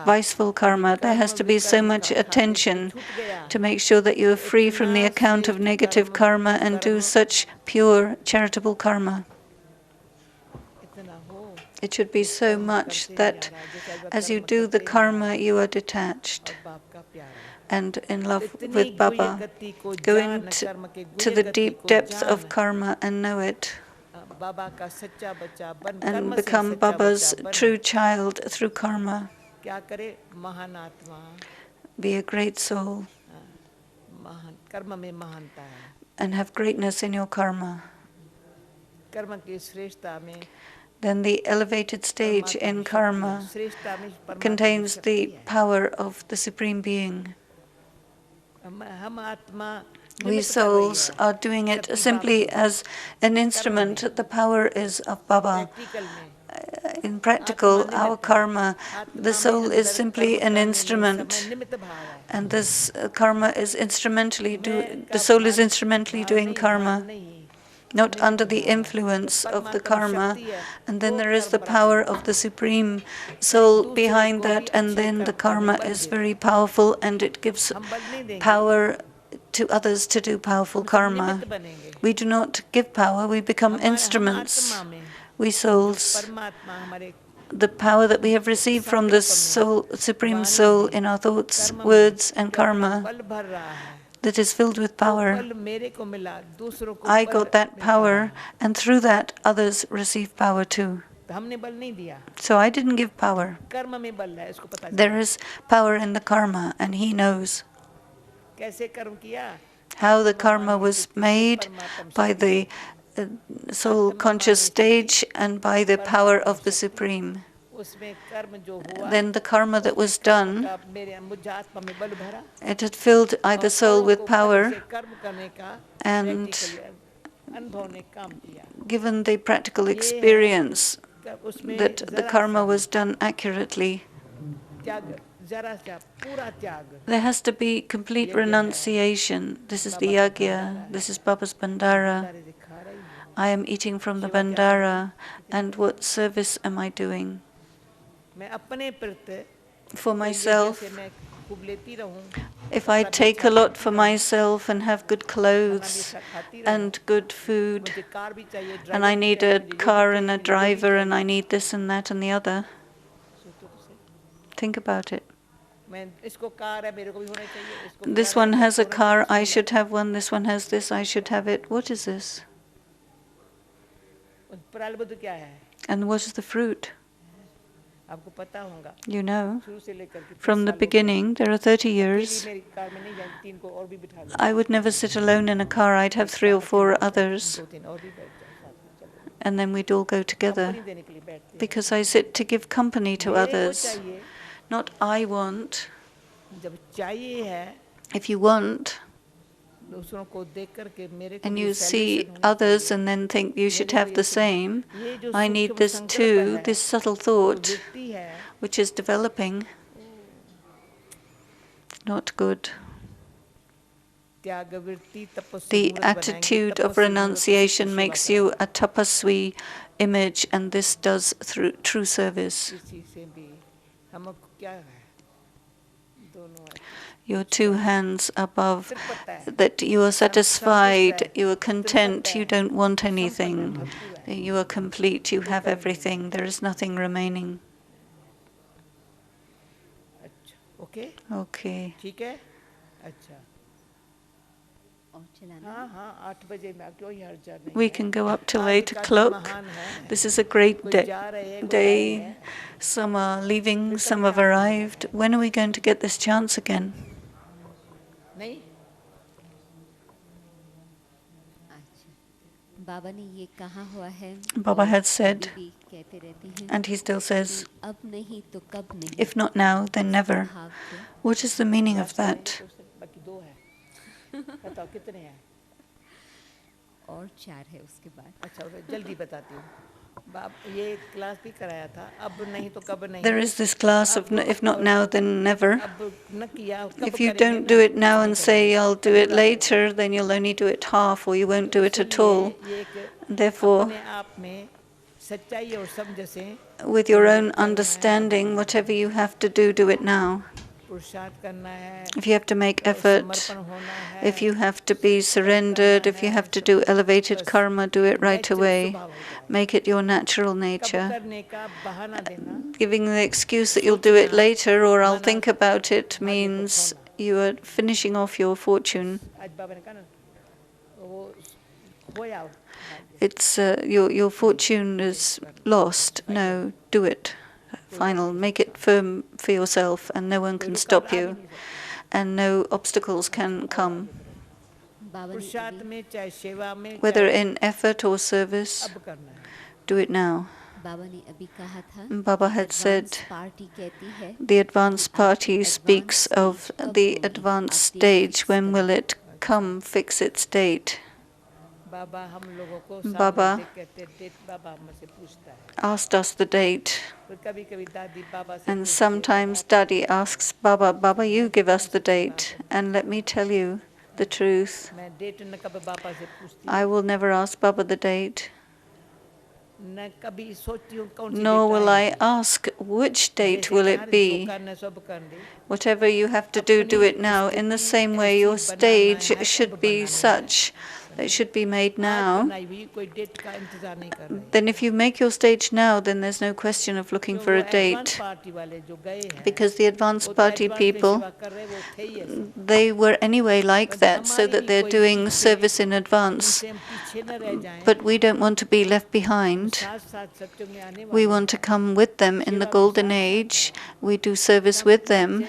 viceful karma. There has to be so much attention to make sure that you are free from the account of negative karma and do such pure charitable karma. इतना हो It should be so much that as you do the karma, you are detached बाप का प्यार है and in love with Baba. Go into the deep depth of karma and know it, बाबा का सच्चा बच्चा बन कर्म and से become सच्चा Baba's बच्चा बन true child through karma. क्या करे महान आत्मा Be a great soul महान कर्म में महानता है and have greatness in your karma. कर्म की श्रेष्ठता में Then the elevated stage in karma श्रेष्ठता में परमात्मा की contains शक्ति the है power of the Supreme Being. हम आत्मा We souls are doing it simply as an instrument. The power is of Baba. Practical में In practical, our karma, the soul is simply an instrument, निमित्त भाव है and this karma is the soul is instrumentally doing karma. नहीं not under the influence of the karma. And then there is the power of the Supreme Soul behind that, and then the karma is very powerful and it gives power to others to do powerful karma. We do not give power, we become instruments. We souls, the power that we have received from the soul, Supreme Soul in our thoughts, words, and karma, that is filled with power. I got that power, and through that, others receive power too. So I didn't give power. There is power in the karma, and he knows how the karma was made by the soul conscious stage and by the power of the Supreme. Then the karma that was done, it had filled either soul with power and given the practical experience that the karma was done accurately. There has to be complete renunciation. This is the yagya, this is Baba's bandara. I am eating from the bandara, and what service am I doing? For myself, if I take a lot for myself and have good clothes and good food, and I need a car and a driver, and I need this and that and the other, think about it. This one has a car, I should have one. This one has this, I should have it. What is this? And what is the fruit? You know, from the beginning, there are 30 years. I would never sit alone in a car. I'd have 3 or 4 others. And then we'd all go together. Because I sit to give company to others. Not I want. If you want, and you see others and then think you should have the same, I need this too, this subtle thought, which is developing, not good. The attitude of renunciation makes you a tapasvi image, and this does through true service. Your 2 hands above, that you are satisfied, you are content, you don't want anything. You are complete, you have everything, there is nothing remaining. Okay. We can go up till 8 o'clock. This is a great day. Some are leaving, some have arrived. When are we going to get this chance again? Baba had said, and he still says, if not now, then never. What is the meaning of that? There is this class of if not now, then never. If you don't do it now and say, I'll do it later, then you'll only do it half, or you won't do it at all. Therefore, with your own understanding, whatever you have to do, do it now. If you have to make effort, if you have to be surrendered, if you have to do elevated karma, do it right away. Make it your natural nature. Giving the excuse that you'll do it later or I'll think about it means you are finishing off your fortune. It's your fortune is lost. No, do it. Final, make it firm for yourself, and no one can stop you, and no obstacles can come. Whether in effort or service, do it now. Baba had said, the advanced party speaks of the advanced stage. When will it come? Fix its date. Baba asked us the date. And sometimes Dadi asks Baba, Baba, you give us the date. And let me tell you, the truth. मैं date न कभी बाबा से पूछती I will never ask Baba the date, न कभी सोचती हूँ कौन सी nor डेट will I आएगी ask which date जैसे will कहा it जो be. करना है सब कर दे Whatever you have to do it now. In the same way, your stage should be such that it should be made आज now. बनाई हुई कोई डेट का इंतजार नहीं कर रहे Then if you make your stage now, then there's no question of looking जो for वो a एडवांस date. पार्टी वाले जो गए हैं Because the वो advanced तो party एडवांस में people, सेवा कर रहे वो थे ही ऐसे they were anyway like बस that, so हमारी that भी they're कोई doing पीछे service in advance. उनसे हम पीछे न रह जाएं But we don't want to be left हम behind. साथ साथ सत्युग में आने We वाले want to हैं come with them in the सेवा में golden साथ साथ age. हैं We do service हम with पीछे them.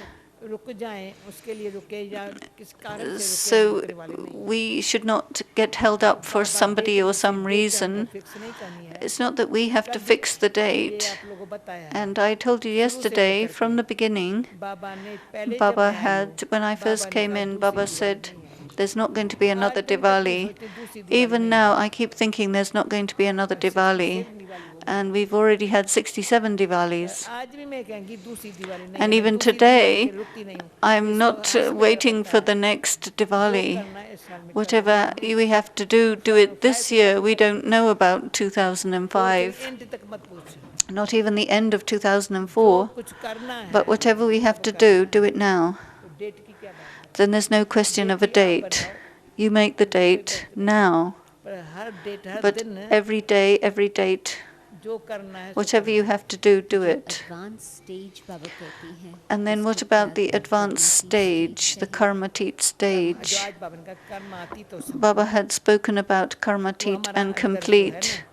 रुक जाएं उसके लिए रुके या किस कारण से रुके हम So रुकने वाले नहीं हैं we should not get held up for बाबा somebody डेट or किसी some डेट हमको reason. फिक्स नहीं करनी है It's not that we have to कर दी fix the ये date. आप लोगों को बताया है And I told you शुरू से yesterday, लेकर from के the beginning, बाबा ने पहले जब Baba मैं आई हूँ had, when I Baba first ने came कहा in, दूसरी Baba दिवाली said, नहीं है there's not going to be आज another दिन तक ये Diwali. सोचते दूसरी दिवाली Even नहीं now, है I keep thinking there's not going to be another और 67 Diwali. दिवाली हो गई And we've already had 67 Diwalis. आज भी मैं कहेंगी दूसरी दिवाली नहीं है And मैं even दूसरी दिवाली के today, रुकती नहीं हूँ I'm इसको not हंस के waiting रखा for है the next जो Diwali. करना है इस साल में कर Whatever we have to do it this year. We don't know about कोई 2005, एंड तक मत पूछ not even the end of जो 2004. कुछ करना है But whatever we have to do it now. तो डेट की क्या बात है Then there's no question of a date. You make the date now. पर हर डेट हर But दिन every day, every date, जो करना है so whatever you have to do it. Advance stage बाबा कहती हैं And then what about the advanced stage, the karmatit जो stage? आज बाबा ने कहा कर्म आती तो सब Baba had spoken about karmatit and complete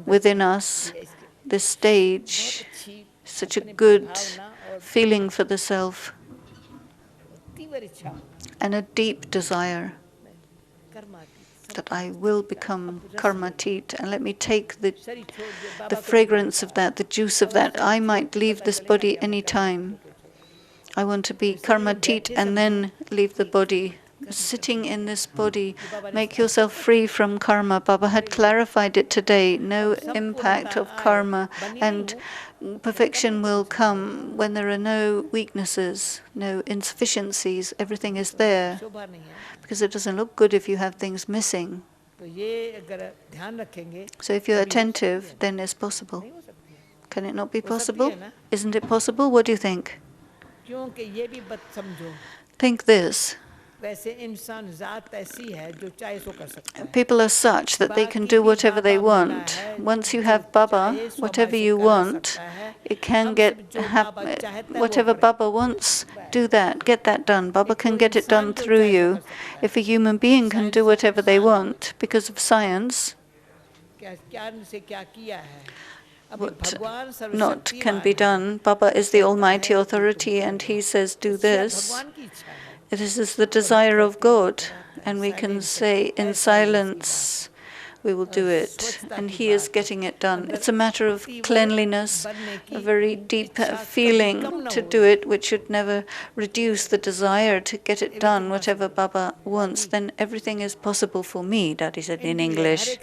within us, this stage, अच्छी such a good feeling for the self तीव्र इच्छा and a deep desire कर्म आती that I will become karmatit, and let me take the शरीर छोड़ दे the बाबा को fragrance of that, the juice of that. I might leave this body any time. I want to be karmatit and then leave the body. Sitting in this body, make yourself free from karma. Baba had clarified it today. No impact of karma, and perfection will come when there are no weaknesses, no insufficiencies. Everything is there, शोभा नहीं है because it doesn't look good if you have things missing. तो ये अगर ध्यान रखेंगे So if you're attentive, then it's possible. नहीं हो सकती है Can it not be हो सकती possible? है ना Isn't it possible? What do you think? क्योंकि ये भी बात समझो Think this. वैसे इंसान जात ऐसी है जो चाहे सो कर सकता है People are such that they can do whatever they want. Once you have Baba, whatever you want, it can get whatever Baba wants, do that, get that done. Baba can get it done through you. If a human being can do whatever they want because of science, क्या क्या से क्या किया है अभी what भगवान not can be सर्वशक्तिमान है done. Baba is the Almighty Authority, and He says, do this. भगवान की इच्छा है This is the desire of God, and we can say in silence, we will do it, and He is getting it done. It's a matter of cleanliness, a very deep feeling to do it, which should never reduce the desire to get it done, whatever Baba wants. Then everything is possible for me, Dadi said in English.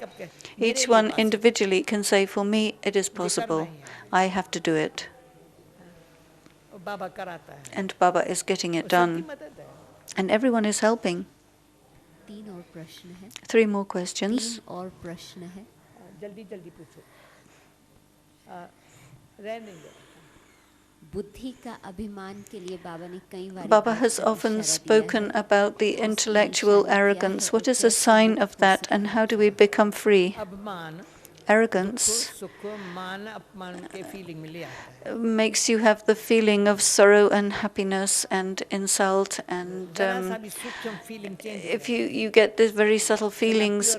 Each one individually can say, for me, it is possible. I have to do it. बाबा कराता है And Baba is getting it सबकी done. मदद है And everyone is helping. 3 और प्रश्न है 3 more questions. 3 और प्रश्न है जल्दी जल्दी पूछो रहने दो बुद्धि का अभिमान के लिए बाबा ने कई बार Baba has often spoken about the intellectual arrogance. What is a sign of that, and how do we become free? अभिमान Arrogance सुख मान अपमान के फीलिंग में ले आता है makes you have the feeling of sorrow and happiness and insult, and जरा सा भी सूक्ष्म feeling change if you get these very subtle feelings,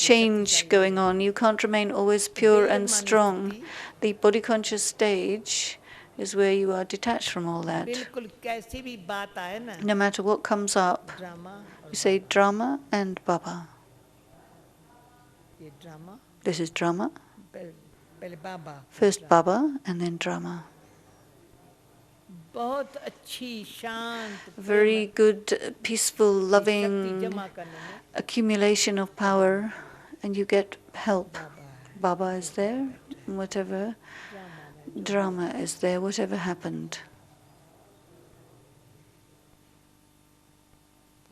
change going on. You can't remain always pure and strong. The body conscious stage is where you are detached from all that. बिल्कुल कैसी भी बात आए ना No matter what comes up, drama you say drama and Baba. ये drama This is drama. पहले बाबा First Baba and then drama. बहुत अच्छी शांत Very good, peaceful, शक्ति loving जमा करने में accumulation of power, and you get help. Baba is there, whatever drama is there, whatever happened.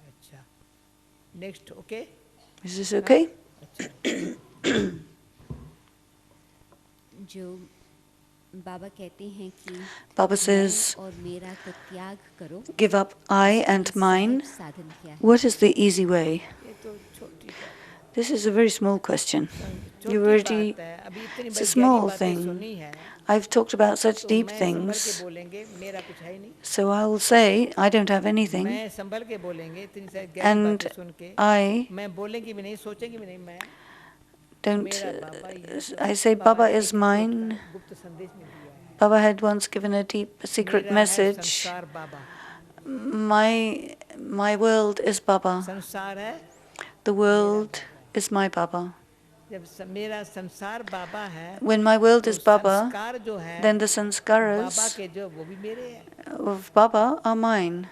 अच्छा next okay Is this okay? जो बाबा कहते हैं कि Baba मैं says, और मेरा का त्याग करो, give up I and इसका mine. सहज साधन क्या है? What is the easy way? ये तो छोटी बात This is a very small question. छोटी You already, बात है अभी इतनी it's a बड़ी small बातें thing. सुनी है I've talked about such तो deep मैं संभल के things, बोलेंगे मेरा कुछ है ही नहीं so I will say I don't have anything, मैं संभल के बोलेंगे इतनी सारी गहरी and बातें सुन के I मैं बोलेंगी भी नहीं सोचेंगी भी नहीं मैं don't. मेरा बाबा ही है जो I say बाबा Baba ने is एक mine. गुप्त संदेश में दिया है Baba had once given a deep, secret मेरा है message. संसार बाबा My world is Baba. संसार है The world is my Baba. जब मेरा संसार बाबा है When my world तो is Baba, संस्कार जो है then the बाबा sanskaras के जो वो भी मेरे हैं of Baba are mine.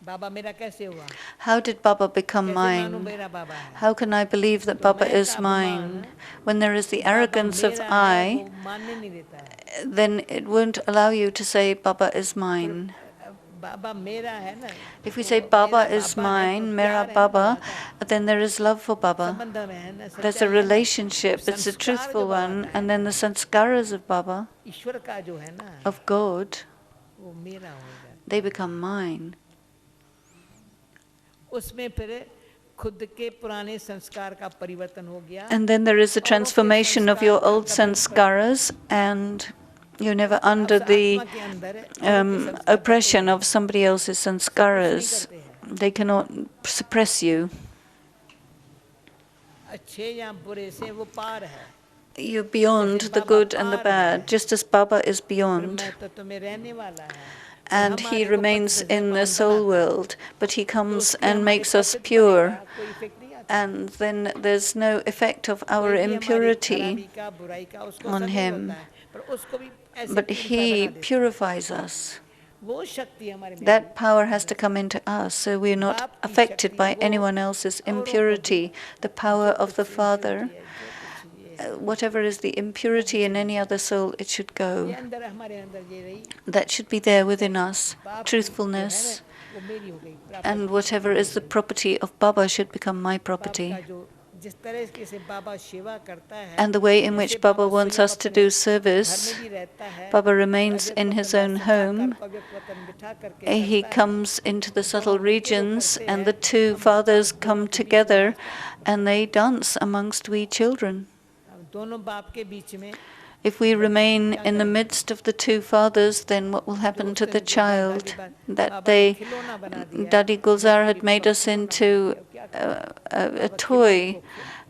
बाबा मेरा कैसे हुआ How did Baba become कैसे मानूं mine? मेरा बाबा है How can I believe that तो Baba मैं is का mine? When there is the Baba arrogance of मेरा है I, वो मानने नहीं देता है then it won't allow you to say Baba is mine. बाबा मेरा है ना If we तो say Baba मेरा is बाबा है तो mine, प्यार Mera है ना Baba, बाबा का then there is love for Baba. संबंध में है ना There's सच्चाई a है ना relationship, it's a संस्कार truthful जो बाबा one, का है and then the sanskaras of Baba, ईश्वर का जो है ना of God, वो मेरा हो जाता they become mine. उसमें फिर खुद के पुराने संस्कार का परिवर्तन हो गया And then there is a औरों के transformation of संस्कार your का old कभी sanskaras, and you're never अब under the आत्मा के अंदर औरों के संस्कार का oppression कोई of somebody else's सब कुछ नहीं sanskaras. करते हैं They cannot suppress you. अच्छे या बुरे से वो पार है You're beyond जैसे the Baba good and the par bad, है just as Baba is फिर beyond. मैं तो तुम्हें रहने वाला है And he remains in the soul world, but he तो comes उसके and हमारे makes us पतित pure. बनेगा कोई इफेक्ट नहीं आता And then there's no effect of our कोई भी हमारी impurity खराबी का बुराई का उसको on असर नहीं him, होता है पर उसको भी ऐसे but प्यूरिफाई he बना देता है purifies us. वो शक्ति हमारे में That power has to come into us, so we're not बाप की affected शक्ति by वो anyone else's औरों को भी impurity. The power जो of the कुछ Father, impurity है, जो कुछ ये है, whatever is the impurity in any other soul, it should ये go. अंदर हमारे अंदर ये रही That should be there within us. बाप की जो है ना Truthfulness, वो मेरी हो गई and property whatever is the property of Baba should become my बाप property. का जो जिस तरह के से बाबा सेवा करता है And the way in जैसे which बाबा Baba wants स्वयं us to अपने do घर service, में भी रहता है Baba remains अव्यक्त in वतन his वास own साकार home. को अव्यक्त वतन बिठा करके He करता है comes into the दोनों subtle मिलके वो regions, करते and हैं the two हम fathers दोनों come के बीच में together नाचता है and they dance amongst we children. अब दोनों बाप के बीच में If we remain क्या in the करेंगे midst of the two fathers, then what will जो happen to उसने the जो दादी child? That बाबा ने day, खिलौना बना दिया Dadi मैं Gulzar तेरी had made बाबा us खिलौना बन into गई अब क्या a करें बाबा खिलौने toy.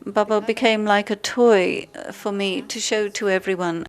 को Baba दिखाना became like a toy for me to show to everyone.